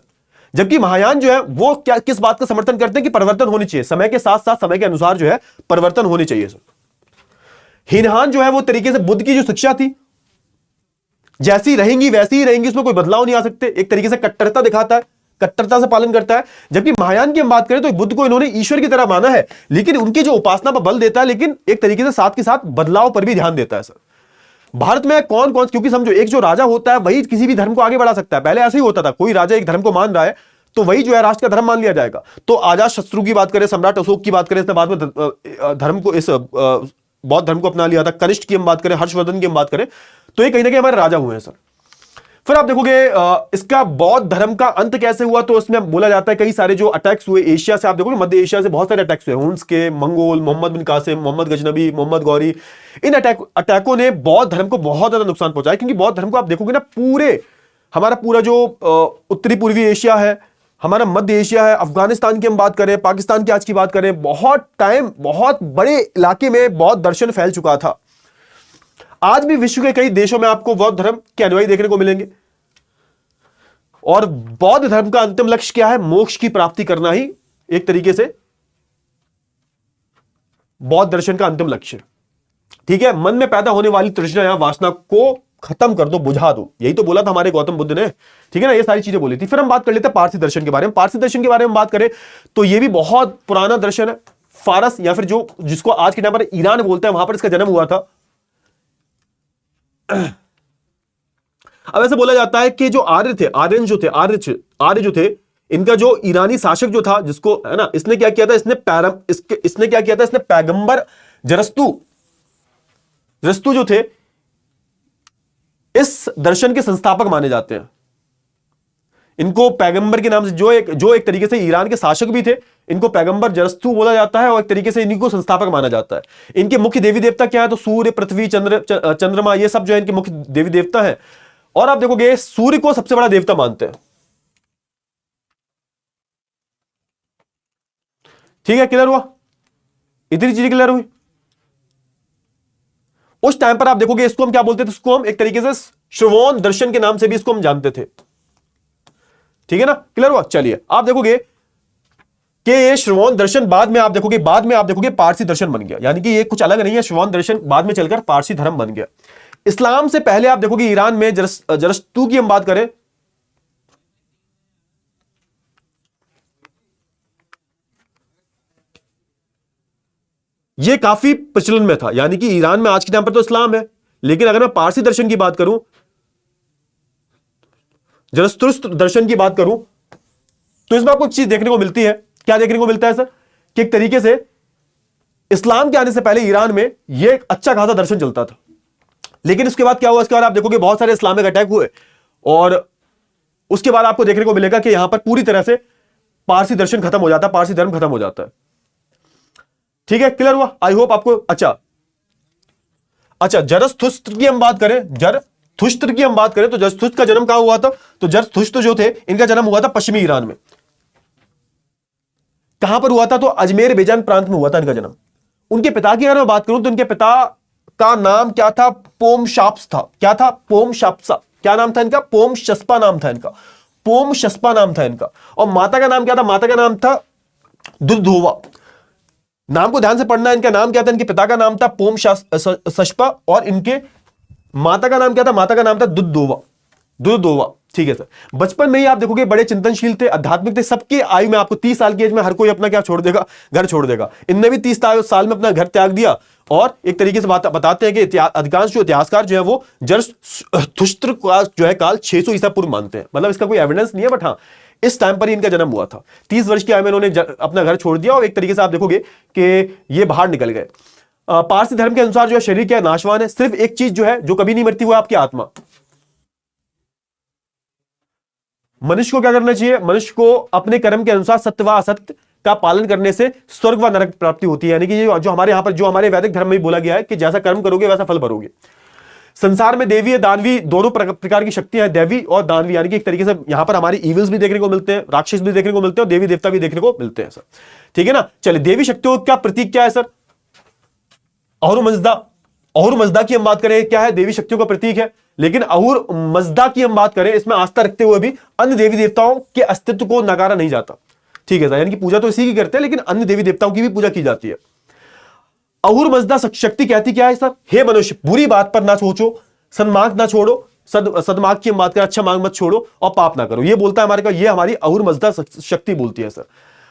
जबकि महायान जो है वो क्या किस बात का समर्थन करते हैं कि परिवर्तन होनी चाहिए, समय के साथ साथ समय के अनुसार जो है परिवर्तन होनी चाहिए सर। हीनयान जो है वो तरीके से बुद्ध की जो शिक्षा थी, जैसी रहेंगी वैसी ही रहेंगी, उसमें कोई बदलाव नहीं आ सकते, एक तरीके से कट्टरता दिखाता है, कट्टरता से पालन करता है। जबकि महायान की हम बात करें तो बुद्ध को इन्होंने ईश्वर की तरह माना है, लेकिन उनकी जो उपासना पर बल देता है, लेकिन एक तरीके से साथ के साथ बदलाव पर भी ध्यान देता है सर। भारत में कौन कौन, क्योंकि समझो एक जो राजा होता है वही किसी भी धर्म को आगे बढ़ा सकता है। पहले ऐसे ही होता था, कोई राजा एक धर्म को मान रहा है तो वही जो है राष्ट्र का धर्म मान लिया जाएगा। तो अजात शत्रु की बात करें, सम्राट अशोक की बात करें, इसने बाद में धर्म को, इस बौद्ध धर्म को अपना लिया था। कनिष्ठ की हम बात करें, हर्षवर्धन की हम बात करें, तो ये कहीं ना कहीं हमारे राजा हुए हैं सर। फिर आप देखोगे इसका बौद्ध धर्म का अंत कैसे हुआ, तो इसमें बोला जाता है कई सारे जो अटैक्स हुए एशिया से, आप देखोगे मध्य एशिया से बहुत सारे अटैक्स हुए, हुन्स के, मंगोल, मोहम्मद बिन कासिम, मोहम्मद गजनबी, मोहम्मद गौरी। इन अटैकों ने बौद्ध धर्म को बहुत ज्यादा नुकसान पहुंचाया, क्योंकि बौद्ध धर्म को आप देखोगे ना, हमारा पूरा जो उत्तरी पूर्वी एशिया है, हमारा मध्य एशिया है, अफगानिस्तान की हम बात करें, पाकिस्तान की आज की बात करें, बहुत बड़े इलाके में बौद्ध दर्शन फैल चुका था। आज भी विश्व के कई देशों में आपको बौद्ध धर्म के अनुयायी देखने को मिलेंगे। और बौद्ध धर्म का अंतिम लक्ष्य क्या है? मोक्ष की प्राप्ति करना ही एक तरीके से बौद्ध दर्शन का अंतिम लक्ष्य। ठीक है, मन में पैदा होने वाली तृष्णा या वासना को खत्म कर दो, बुझा दो, यही तो बोला था हमारे गौतम बुद्ध ने। ठीक है ना, ये सारी चीजें बोली थी। फिर हम बात कर लेते हैं पारसी दर्शन के बारे में। पारसी दर्शन के बारे में बात करें तो ये भी बहुत पुराना दर्शन है। फारस या फिर जिसको आज के टाइम पर ईरान बोलते हैं, वहां पर इसका जन्म हुआ था। अब ऐसे बोला जाता है कि जो आर्य जो थे, इनका जो ईरानी शासक जो था, जिसको, है ना, इसने क्या किया था, इसने पैगंबर जरस्तु जो थे, इस दर्शन के संस्थापक माने जाते हैं। इनको पैगंबर के नाम से, जो एक तरीके से ईरान के शासक भी थे, इनको पैगंबर जरस्तु बोला जाता है और एक तरीके से इनको संस्थापक माना जाता है। इनके मुख्य देवी देवता क्या है, तो सूर्य, पृथ्वी, चंद्रमा, ये सब जो है इनके मुख्य देवी देवता है। और आप देखोगे सूर्य को सबसे बड़ा देवता मानते हैं। ठीक है, क्लियर हुआ? इतनी चीजें क्लियर हुई? उस टाइम पर आप देखोगे इसको हम क्या बोलते थे, इसको हम एक तरीके से श्रवण दर्शन के नाम से भी इसको हम जानते थे। ठीक है ना, क्लियर हुआ? चलिए, आप देखोगे कि ये श्रवण दर्शन बाद में आप देखोगे पारसी दर्शन बन गया। यानी कि ये कुछ अलग नहीं है, श्रवण दर्शन बाद में चलकर पारसी धर्म बन गया। इस्लाम से पहले आप देखोगे ईरान में जरस्तु की हम बात करें, यह काफी प्रचलन में था। यानी कि ईरान में आज के टाइम पर तो इस्लाम है, लेकिन अगर मैं पारसी दर्शन की बात करूं, जरस्तुस्त्र दर्शन की बात करूं, तो इसमें आपको एक चीज देखने को मिलती है। क्या देखने को मिलता है सर? कि एक तरीके से इस्लाम के आने से पहले ईरान में यह एक अच्छा खासा दर्शन चलता था। लेकिन उसके बाद क्या हुआ? इसके बाद आप देखोगे बहुत सारे इस्लामिक अटैक हुए और उसके बाद आपको देखने को मिलेगा कि यहां पर पूरी तरह से पारसी दर्शन खत्म हो जाता है, पारसी धर्म खत्म हो जाता है। ठीक है, क्लियर हुआ? आई होप आपको। अच्छा, जरथुस्त्र की हम बात करें, तो जरथुस्त्र का जन्म कहां हुआ था? तो जरथुस्त्र जो थे, इनका जन्म हुआ था पश्चिमी ईरान में। कहां पर हुआ था? तो अजमेर बेजान प्रांत में हुआ था इनका जन्म। उनके पिता की अगर मैं बात करूं तो इनके पिता का नाम क्या था? पोमशाप्स था। क्या था? पोमशाप्सा। क्या नाम था इनका? पोमशस्पा नाम था इनका। और माता का नाम क्या था? माता का नाम था दुधोवा। नाम को ध्यान से पढ़ना। इनका नाम क्या था? इनके पिता का नाम था पोम सशपा और इनके माता का नाम क्या था? माता का नाम था दुधोवा। दुधोवा, ठीक है सर। बचपन में ही आप देखोगे बड़े चिंतनशील थे, आध्यात्मिक थे। सबकी आयु में आपको 30 साल की एज में हर कोई अपना क्या छोड़ देगा? घर छोड़ देगा। इनने भी 30 साल में अपना घर त्याग दिया। और एक तरीके से बताते हैं कि अधिकांश जो इतिहासकार जो है वो जरथुस्त्र का जो है काल 600 ईसा पूर्व मानते हैं। मतलब इसका कोई एविडेंस नहीं है, बट हाँ इस टाइम पर ही इनका जन्म हुआ था। 30 वर्ष की आयु में इन्होंने अपना घर छोड़ दिया और एक तरीके से आप देखोगे कि ये बाहर निकल गए। पारसी धर्म के अनुसार जो है शरीर क्या नाशवान है, सिर्फ एक चीज जो है जो कभी नहीं मरती वो आपकी आत्मा। मनुष्य को क्या करना चाहिए? मनुष्य को अपने कर्म के अनुसार सत्य व असत्य का पालन करने से स्वर्ग व नरक प्राप्ति होती है। यानी कि जो हमारे यहां पर जो हमारे वैदिक धर्म में बोला गया है कि जैसा कर्म करोगे वैसा फल भरोगे। संसार में देवी दानवी दोनों प्रकार की शक्तियां हैं, देवी और दानवी। यानी कि एक तरीके से यहां पर हमारी इविल्स भी देखने को मिलते हैं, राक्षस भी देखने को मिलते हैं और देवी देवता भी देखने को मिलते हैं सर। ठीक है ना। चलिए, देवी शक्तियों का प्रतीक क्या है सर? अहुर मजदा। अहुर मजदा की हम बात करें, क्या है? देवी शक्तियों का प्रतीक है। लेकिन अहुर मजदा की हम बात करें, इसमें आस्था रखते हुए भी अन्य देवी देवताओं के अस्तित्व को नकारा नहीं जाता। ठीक है सर। यानी कि पूजा तो इसी की करते हैं, लेकिन अन्य देवी देवताओं की भी पूजा की जाती है। अहुर मजदा शक्ति कहती क्या है सर? हे मनुष्य, बुरी बात पर ना सोचो, सन्मार्ग ना छोड़ो। सदमार्ग की हम बात करें, अच्छा मार्ग मत छोड़ो और पाप ना करो। ये बोलता है हमारे का, ये हमारी अहुर मजदा शक्ति बोलती है सर।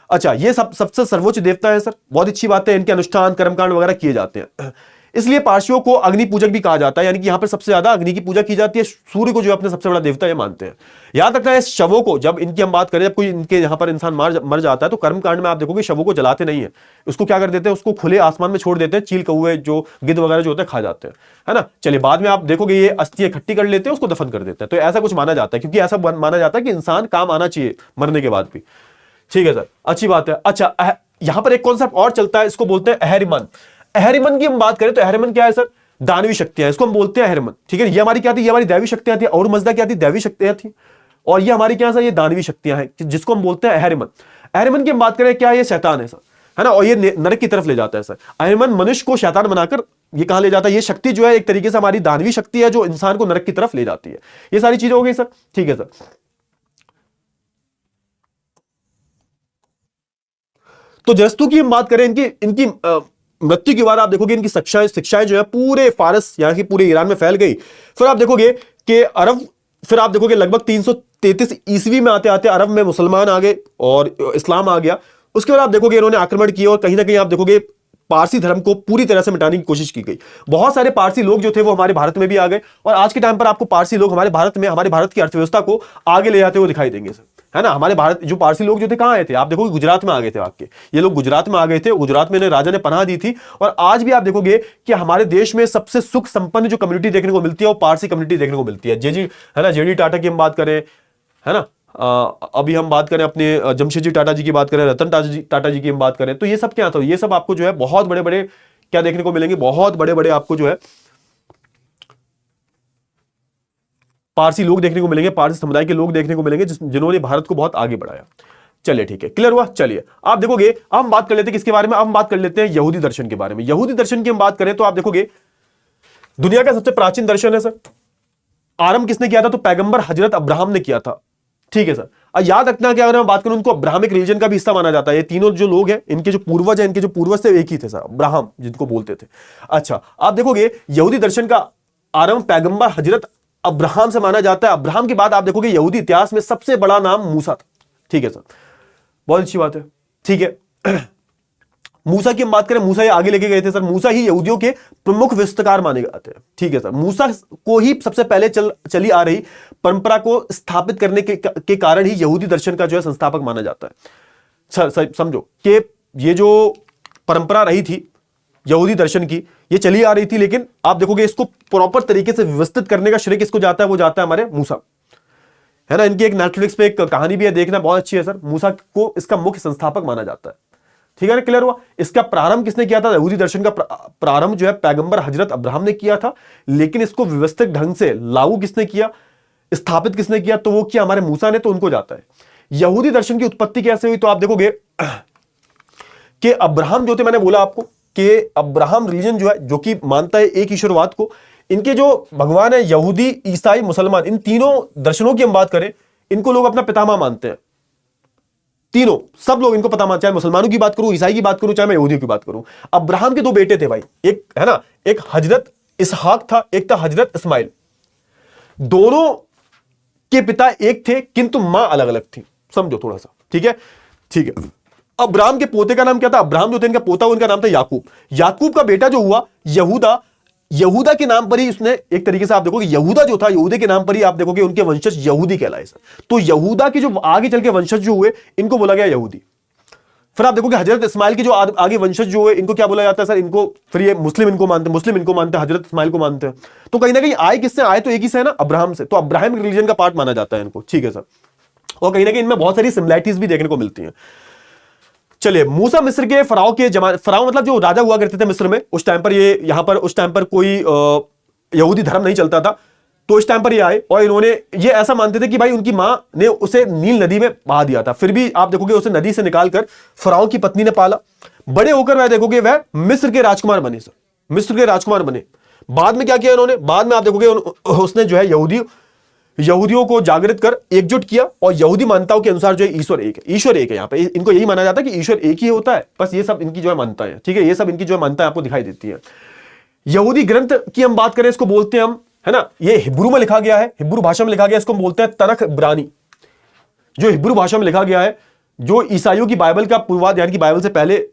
अच्छा, ये सबसे सर्वोच्च देवता है सर। बहुत अच्छी बात है। इनके अनुष्ठान कर्मकांड वगैरह किए जाते हैं। इसलिए पारसियों को अग्नि पूजक भी कहा जाता है। यानी कि यहां पर सबसे ज्यादा अग्नि की पूजा की जाती है। सूर्य को जो अपने सबसे बड़ा देवता ये मानते हैं। याद रखना है, शवों को जब इनकी हम बात करें, जब कोई इनके यहां पर इंसान मर जाता है तो कर्मकांड में आप देखोगे शवों को जलाते नहीं है। उसको क्या कर देते हैं? उसको खुले आसमान में छोड़ देते हैं। चील कौवे जो गिद्ध वगैरह जो होते हैं खा जाते हैं, है ना। चलिए, बाद में आप देखोगे ये अस्थियां इकट्ठी कर लेते हैं, उसको दफन कर देते हैं। तो ऐसा कुछ माना जाता है, क्योंकि ऐसा माना जाता है कि इंसान काम आना चाहिए मरने के बाद भी। ठीक है सर, अच्छी बात है। अच्छा, यहां पर एक कॉन्सेप्ट और चलता है, इसको बोलते हैं अहरिमन। अहरिमन की हम बात करें तो अहरिमन क्या है सर? दानवी शक्तियां, इसको हम बोलते हैं अहरिमन। ठीक है, ये हमारी क्या थी? ये हमारी दैवी शक्तियां थी। और मजदा क्या थी? दैवी शक्तियां थी। और ये हमारी क्या सर? ये दानवी शक्तियां हैं, जिसको हम बोलते हैं अहरिमन। अहरिमन की हम बात करें, क्या? ये शैतान है सर, है ना। और ये नरक की तरफ ले जाता है सर। अहरिमन मनुष्य को शैतान बनाकर ये कहां ले जाता है? ये शक्ति जो है एक तरीके से हमारी दानवी शक्ति है, जो इंसान को नरक की तरफ ले जाती है। ये सारी चीजें हो गई सर। ठीक है सर। तो जरस्तु की हम बात करें, इनकी मृत्यु के बाद आप देखोगे इनकी शिक्षाएं जो है पूरे फारस यानी कि पूरे ईरान में फैल गई। फिर आप देखोगे कि अरब, फिर आप देखोगे लगभग 333 ईस्वी में आते आते अरब में मुसलमान आ गए और इस्लाम आ गया। उसके बाद आप देखोगे इन्होंने आक्रमण किए और कहीं ना कहीं आप देखोगे पारसी धर्म को पूरी तरह से मिटाने की कोशिश की गई। बहुत सारे पारसी लोग जो थे वो हमारे भारत में भी आ गए और आज के टाइम पर आपको पारसी लोग हमारे भारत की अर्थव्यवस्था को आगे ले जाते हुए दिखाई देंगे सर, है ना। हमारे भारत जो पारसी लोग जो थे कहां आए थे? आप देखोगे गुजरात में आ गए थे आके। ये लोग गुजरात में आ गए थे, गुजरात में इन्हें राजा ने पनाह दी थी। और आज भी आप देखोगे कि हमारे देश में सबसे सुख संपन्न जो कम्युनिटी देखने को मिलती है वो पारसी कम्युनिटी देखने को मिलती है। है ना, जेडी टाटा की हम बात करें, है ना, अभी हम बात करें अपने जमशेदजी टाटा जी की बात करें, रतन टाटा जी की हम बात करें, तो ये सब क्या था? ये सब आपको जो है बहुत बड़े बड़े क्या देखने को मिलेंगे? बहुत बड़े बड़े आपको जो है पारसी लोग देखने को मिलेंगे, पारसी समुदाय के लोग देखने को मिलेंगे जिन्होंने भारत को बहुत आगे बढ़ाया। चलिए ठीक है, क्लियर हुआ। चलिए आप देखोगे, अब हम बात कर लेते हैं किसके बारे में? अब हम बात कर लेते हैं यहूदी दर्शन के बारे में। यहूदी दर्शन की हम बात करें तो आप देखोगे दुनिया का सबसे प्राचीन दर्शन है सर। आरंभ किसने किया था? तो पैगंबर हजरत अब्राहम ने किया था। ठीक है सर। याद रखना कि अगर मैं बात करूं, उनको अब्राहमिक रिलीजन का भी हिस्सा माना जाता है। ये तीनों जो लोग हैं, इनके जो पूर्वज हैं, इनके जो पूर्वज थे एक ही थे सर, अब्राहम जिनको बोलते थे। अच्छा, आप देखोगे यहूदी दर्शन का आरंभ पैगंबर हजरत अब्राहम से माना जाता है। अब्राहम के बाद आप देखोगे यहूदी इतिहास में सबसे बड़ा नाम मूसा था। ठीक है सर, बहुत अच्छी बात है। ठीक है, मूसा की हम बात करें, मूसा ये आगे लेके गए थे सर। मूसा ही यहूदियों के प्रमुख विस्तकार माने जाते हैं। ठीक है सर, मूसा को ही सबसे पहले चली आ रही परंपरा को स्थापित करने के कारण ही यहूदी दर्शन का जो है संस्थापक माना जाता है। सर समझो कि ये जो परंपरा रही थी यहूदी दर्शन की, ये चली आ रही थी, लेकिन आप देखोगे इसको प्रॉपर तरीके से व्यवस्थित करने का श्रेय किसको जाता है? वो जाता है हमारे मूसा, है ना। इनकी एक नेटफ्लिक्स पे एक कहानी भी है, देखना, बहुत अच्छी है सर। मूसा को इसका मुख्य संस्थापक माना जाता है। ठीक है ना, क्लियर हुआ। इसका प्रारंभ किसने किया था? यहूदी दर्शन का प्रारंभ जो है पैगंबर हजरत अब्राहम ने किया था, लेकिन इसको व्यवस्थित ढंग से लागू किसने किया, स्थापित किसने किया? तो वो किया हमारे मूसा ने, तो उनको जाता है। यहूदी दर्शन की उत्पत्ति कैसे हुई? तो आप देखोगे कि अब्राहम जो थे, मैंने बोला आपको कि अब्राहम रिलीजन जो है, जो कि मानता है एक ईश्वरवाद को, इनके जो भगवान है यहूदी, ईसाई, मुसलमान, इन तीनों दर्शनों की हम बात करें, इनको लोग अपना पितामह मानते हैं। तीनों सब लोग इनको पता मान, चाहे मुसलमानों की बात करूं, ईसाई की बात करूं, चाहे मैं यहूदियों की बात करूं। अब्राहम के दो बेटे थे भाई, एक है ना, एक हजरत इसहाक था, एक था हजरत इस्माइल। दोनों के पिता एक थे किंतु मां अलग अलग थी, समझो थोड़ा सा, ठीक है। ठीक है, अब्राहम के पोते का नाम क्या था? अब्राहम जो थे इनका पोता, उनका नाम था याकूब। याकूब का बेटा जो हुआ यहूदा, यहूदा के नाम पर ही उसने, एक तरीके से आप देखोगे यहूदा जो था, यहूदा के नाम पर ही आप देखोगे उनके वंशज यहूदी कहलाए सर। तो यहूदा के जो आगे चल के वंशज जो हुए इनको बोला गया यहूदी। फिर आप देखोगे हजरत इस्माइल के जो आगे वंशज जो हुए इनको क्या बोला जाता है सर? इनको फिर ये मुस्लिम इनको मानते, मुस्लिम इनको मानते हैं, हजरत इस्माइल को मानते हैं। तो कहीं ना कहीं आए किससे? आए तो एक ही से है ना, अब्राहम से। तो अब्राहम रिलीजन का पार्ट माना जाता है इनको, ठीक है सर। और कहीं ना कहीं इनमें बहुत सारी सिमिलैरिटीज भी देखने को मिलती हैं। चलिए, मूसा मिस्र के फराव के जमाने, फराव मतलब जो राजा हुआ करते थे मिस्र में उस टाइम पर, ये यहां पर उस टाइम पर कोई यहूदी धर्म नहीं चलता था। तो इस टाइम पर ये आए और इन्होंने ये ऐसा मानते थे कि भाई उनकी मां ने उसे नील नदी में बहा दिया था, फिर भी आप देखोगे उसे नदी से निकालकर फराव की पत्नी ने पाला। बड़े होकर वह देखोगे वह मिस्र के राजकुमार बने सर, मिस्र के राजकुमार बने। बाद में क्या किया इन्होंने? बाद में आप देखोगे उसने जो है यहूदियों को जागृत कर एकजुट किया, और यहूदी मान्यताओं के अनुसार जो है ईश्वर एक है। ईश्वर एक है, यहाँ पे इनको यही माना जाता है कि ईश्वर एक ही होता है। बस ये सब इनकी जो है मान्यता है, ठीक है, ये सब इनकी जो है मान्यता आपको दिखाई देती है। यहूदी ग्रंथ की हम बात करें, इसको बोलते हैं हम, है ना, ये हिब्रू में लिखा गया है, हिब्रू भाषा में लिखा गया है, इसको हम बोलते हैं तनख इब्रानी। जो हिब्रू भाषा में लिखा गया है, जो ईसाइयों की बाइबल का पूर्वाध, यानी कि बाइबल से पहले,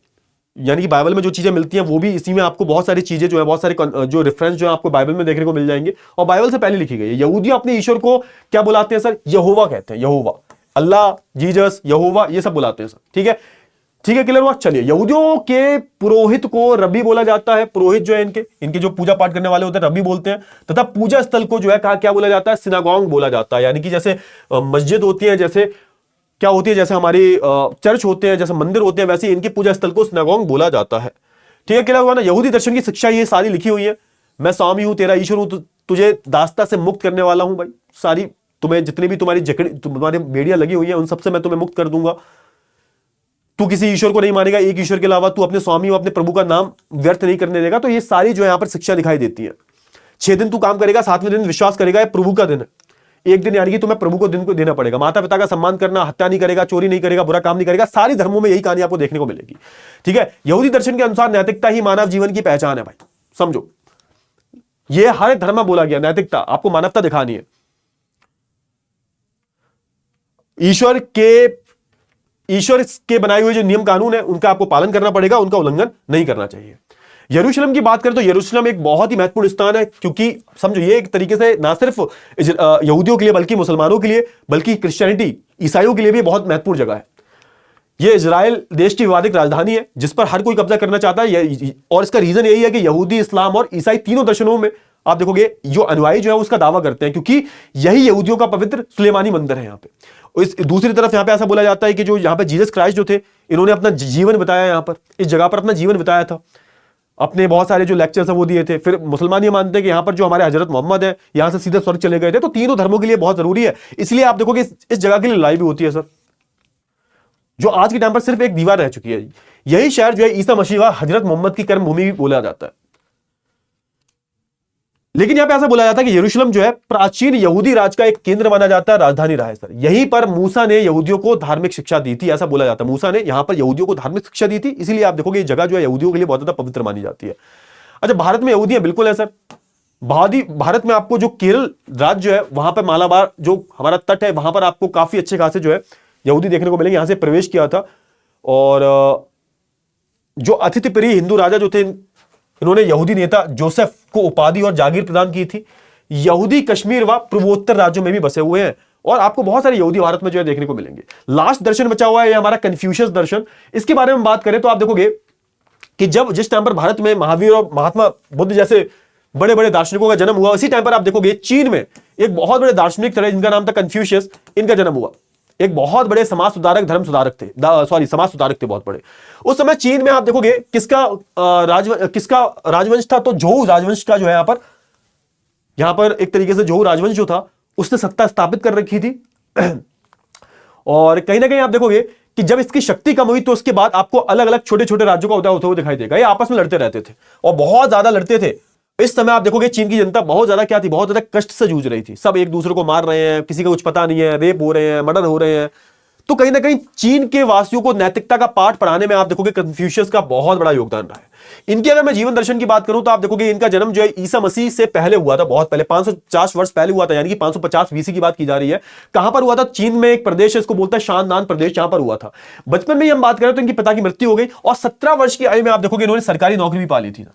यानी कि बाइबल में जो चीजें मिलती हैं वो भी इसी में आपको बहुत सारी चीजें जो है, बहुत सारे जो रेफरेंस जो है आपको बाइबल में देखने को मिल जाएंगे, और बाइबल से पहले लिखी गई है। यहूदी अपने ईश्वर को क्या बुलाते हैं सर? यहोवा कहते हैं, यहोवा, अल्लाह, जीसस, यहोवा, ये सब बुलाते हैं सर, ठीक है। ठीक है, क्लियर हुआ? चलिए, यहूदियों के पुरोहित को रब्बी बोला जाता है। पुरोहित जो है इनके जो पूजा पाठ करने वाले होते हैं रब्बी बोलते हैं। तथा पूजा स्थल को जो है कहा क्या बोला जाता है? सिनागोग बोला जाता है। यानी कि जैसे मस्जिद होती है, जैसे क्या होती है, जैसे हमारी चर्च होते हैं, जैसे मंदिर होते हैं, वैसे इनकी पूजा स्थल को सिनागोग बोला जाता है। ठीक है, क्लियर हुआ ना? यहूदी दर्शन की शिक्षा ये सारी लिखी हुई है। मैं स्वामी हूं, तेरा ईश्वर हूं, तुझे दास्ता से मुक्त करने वाला हूं भाई। सारी तुम्हें जितनी भी तुम्हारी तुम्हारी बेड़ियां लगी हुई है उन सबसे मैं तुम्हें मुक्त कर दूंगा। तू किसी ईश्वर को नहीं मानेगा, एक ईश्वर के अलावा तू अपने स्वामी और अपने प्रभु का नाम व्यर्थ नहीं करने देगा। तो ये सारी जो है यहां पर शिक्षा दिखाई देती है। 6 दिन तू काम करेगा, 7वें दिन विश्वास करेगा, ये प्रभु का दिन है। एक दिन यानी कि तुम्हें प्रभु को दिन को देना पड़ेगा। माता पिता का सम्मान करना, हत्या नहीं करेगा, चोरी नहीं करेगा, बुरा काम नहीं करेगा। सारी धर्मों में यही कहानी आपको देखने को मिलेगी, ठीक है। यहूदी दर्शन के अनुसार नैतिकता ही मानव जीवन की पहचान है भाई, समझो। ये हर धर्म में बोला गया, नैतिकता, आपको मानवता दिखानी है। ईश्वर के बनाए हुए जो नियम कानून है उनका आपको पालन करना पड़ेगा, उनका उल्लंघन नहीं करना चाहिए। यरूशलेम की बात करें तो यरूशलेम एक बहुत ही महत्वपूर्ण स्थान है, क्योंकि समझो ये एक तरीके से ना सिर्फ यहूदियों के लिए बल्कि मुसलमानों के लिए, बल्कि क्रिश्चियनिटी, ईसाइयों के लिए भी बहुत महत्वपूर्ण जगह है। यह इजराइल देश की विवादित राजधानी है जिस पर हर कोई कब्जा करना चाहता है। और इसका रीजन यही है कि यहूदी, इस्लाम और ईसाई तीनों दर्शनों में आप देखोगे जो अनुयायी जो है उसका दावा करते हैं, क्योंकि यही यहूदियों का पवित्र सुलेमानी मंदिर है यहाँ पे। इस दूसरी तरफ यहाँ पे ऐसा बोला जाता है कि जो यहाँ पे जीसस क्राइस्ट जो थे, इन्होंने अपना जीवन बिताया, यहाँ पर इस जगह पर अपना जीवन बिताया था, अपने बहुत सारे जो लेक्चर्स है वो दिए थे। फिर मुसलमान ये मानते हैं कि यहाँ पर जो हमारे हजरत मोहम्मद है यहाँ से सीधे स्वर्ग चले गए थे। तो तीनों धर्मों के लिए बहुत जरूरी है, इसलिए आप देखोगे इस जगह के लिए लड़ाई भी होती है सर, जो आज के टाइम पर सिर्फ एक दीवार रह चुकी है। यही शहर जो है ईसा मसीह व हजरत मोहम्मद की कर्मभूमि भी बोला जाता है। लेकिन यहां पे ऐसा बोला जाता है कि यरूशलेम जो है प्राचीन यहूदी राज का एक केंद्र माना जाता है, राजधानी रहा है सर। यहीं पर मूसा ने यहूदियों को धार्मिक शिक्षा दी थी, ऐसा बोला जाता है। मूसा ने यहां पर यहूदियों को धार्मिक शिक्षा दी थी, इसीलिए आप देखोगे ये जगह जो है यहूदियों के लिए बहुत ज्यादा पवित्र मानी जाती है। अच्छा, भारत में यहूदी है, बिल्कुल है सर। भारत में आपको जो केरल राज्य जो है वहां पर मालाबार जो हमारा तट है वहां पर आपको काफी अच्छे खासे जो है यहूदी देखने को मिलेंगे। यहां से प्रवेश किया था, और जो अतिथि प्रिय हिंदू राजा जो थे, इन्होंने यहूदी नेता जोसेफ को उपाधि और जागीर प्रदान की थी। यहूदी कश्मीर व पूर्वोत्तर राज्यों में भी बसे हुए हैं, और आपको बहुत सारे यहूदी भारत में जो है देखने को मिलेंगे। लास्ट दर्शन बचा हुआ है हमारा कन्फ्यूशियस दर्शन। इसके बारे में बात करें तो आप देखोगे कि जिस टाइम पर भारत में महावीर और महात्मा बुद्ध जैसे बड़े बड़े दार्शनिकों का जन्म हुआ, उसी टाइम पर आप देखोगे चीन में एक बहुत बड़े दार्शनिक थे जिनका नाम था कन्फ्यूशियस, इनका जन्म हुआ। एक बहुत बड़े समाज सुधारक, धर्म सुधारक थे, समाज सुधारक थे बहुत बड़े। उस समय चीन में आप देखोगे किसका राजवंश था? तो झोउ राजवंश का जो है यहां पर एक तरीके से झोउ राजवंश जो था उसने सत्ता स्थापित कर रखी थी। और कहीं ना कहीं आप देखोगे कि जब इसकी शक्ति कम हुई तो उसके बाद आपको अलग अलग छोटे छोटे राज्यों का उदय होते हुए दिखाई देगा। ये आपस में लड़ते रहते थे और बहुत ज्यादा लड़ते थे। इस समय आप देखोगे चीन की जनता बहुत ज्यादा क्या थी, बहुत ज्यादा कष्ट से जूझ रही थी। सब एक दूसरे को मार रहे हैं, किसी का कुछ पता नहीं है, रेप हो रहे हैं, मर्डर हो रहे हैं। तो कहीं ना कहीं चीन के वासियों को नैतिकता का पाठ पढ़ाने में आप देखोगे कन्फ्यूशियस का बहुत बड़ा योगदान रहा है। इनके अगर मैं जीवन दर्शन की बात करूं तो आप देखोगे इनका जन्म जो है ईसा मसीह से पहले हुआ था, बहुत पहले 550 वर्ष पहले हुआ था, यानी कि 550 बीसी की बात की जा रही है। कहां पर हुआ था? चीन में एक प्रदेश है, इसको बोलता है शानदान प्रदेश, जहां पर हुआ था। बचपन में ही हम बात करें तो इनके पिता की मृत्यु हो गई और 17 वर्ष की आयु में आप देखोगे इन्होंने सरकारी नौकरी भी पा ली थी।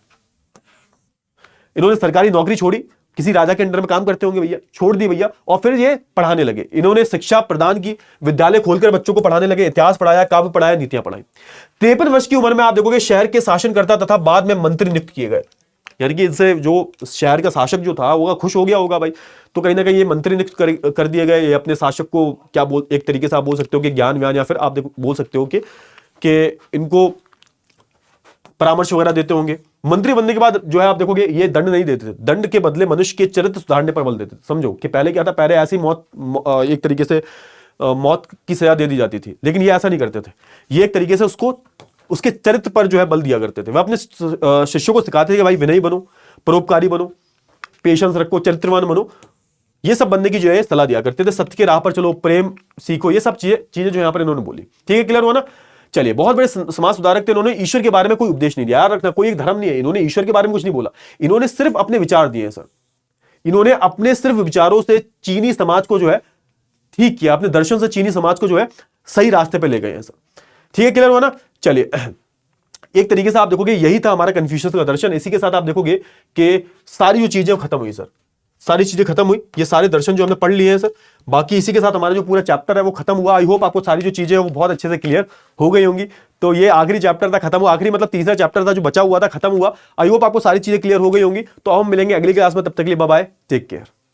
इन्होंने सरकारी नौकरी छोड़ी, किसी राजा के अंडर में काम करते होंगे भैया, छोड़ दी भैया, और फिर ये पढ़ाने लगे। इन्होंने शिक्षा प्रदान की, विद्यालय खोलकर बच्चों को पढ़ाने लगे, इतिहास पढ़ाया, काव्य पढ़ाया, नीतियां पढ़ाई। 53 वर्ष की उम्र में आप देखोगे शहर के शासनकर्ता तथा बाद में मंत्री नियुक्त किए गए। यानी कि इनसे जो शहर का शासक जो था वो खुश हो गया होगा भाई, तो कहीं ना कहीं ये मंत्री नियुक्त कर दिए गए। ये अपने शासक को क्या बोल, एक तरीके से आप बोल सकते हो कि ज्ञान व्यान, या फिर आप बोल सकते हो कि इनको परामर्श वगैरह देते होंगे। मंत्री बनने के बाद जो है आप देखोगे ये दंड नहीं देते थे, दंड के बदले मनुष्य के चरित्र सुधारने पर बल देते थे। समझो कि पहले क्या था, पहले ऐसी मौत, एक तरीके से मौत की सजा दे दी जाती थी, लेकिन ये ऐसा नहीं करते थे। ये एक तरीके से उसको, उसके चरित्र पर जो है बल दिया करते थे। वह अपने शिष्यों को सिखाते थे कि भाई विनयी बनो, परोपकारी बनो, पेशेंस रखो, चरित्रवान बनो। ये सब बनने की जो है सलाह दिया करते थे। सत्य के राह पर चलो, प्रेम सीखो, ये सब चीजें जो यहाँ पर इन्होंने बोली। ठीक है, क्लियर हुआ ना? चलिए, बहुत बड़े समाज सुधारक थे। इन्होंने ईश्वर के बारे में कोई उपदेश नहीं दिया, याद रखना, कोई एक धर्म नहीं है। इन्होंने ईश्वर के बारे में कुछ नहीं बोला, इन्होंने सिर्फ अपने विचार दिए हैं सर। इन्होंने अपने सिर्फ विचारों से चीनी समाज को जो है ठीक किया, अपने दर्शन से चीनी समाज को जो है सही रास्ते पे ले गए हैं सर। ठीक है, क्लियर हुआ ना? चलिए, एक तरीके से आप देखोगे यही था हमारा कन्फ्यूशियस का दर्शन। इसी के साथ आप देखोगे कि सारी जो चीजें खत्म हुई सर, सारी चीजें खत्म हुई। ये सारे दर्शन जो हमने पढ़ लिए हैं सर, बाकी इसी के साथ हमारा जो पूरा चैप्टर है वो खत्म हुआ। आई होप आपको सारी जो चीजें हैं वो बहुत अच्छे से क्लियर हो गई होंगी। तो ये आखिरी चैप्टर था, खत्म हुआ। आखिरी मतलब तीसरा चैप्टर था जो बचा हुआ था, खत्म हुआ। आई होप आपको सारी चीजें क्लियर हो गई होंगी। तो हम मिलेंगे अगली क्लास में, तब तक के लिए बाय बाय, टेक केयर।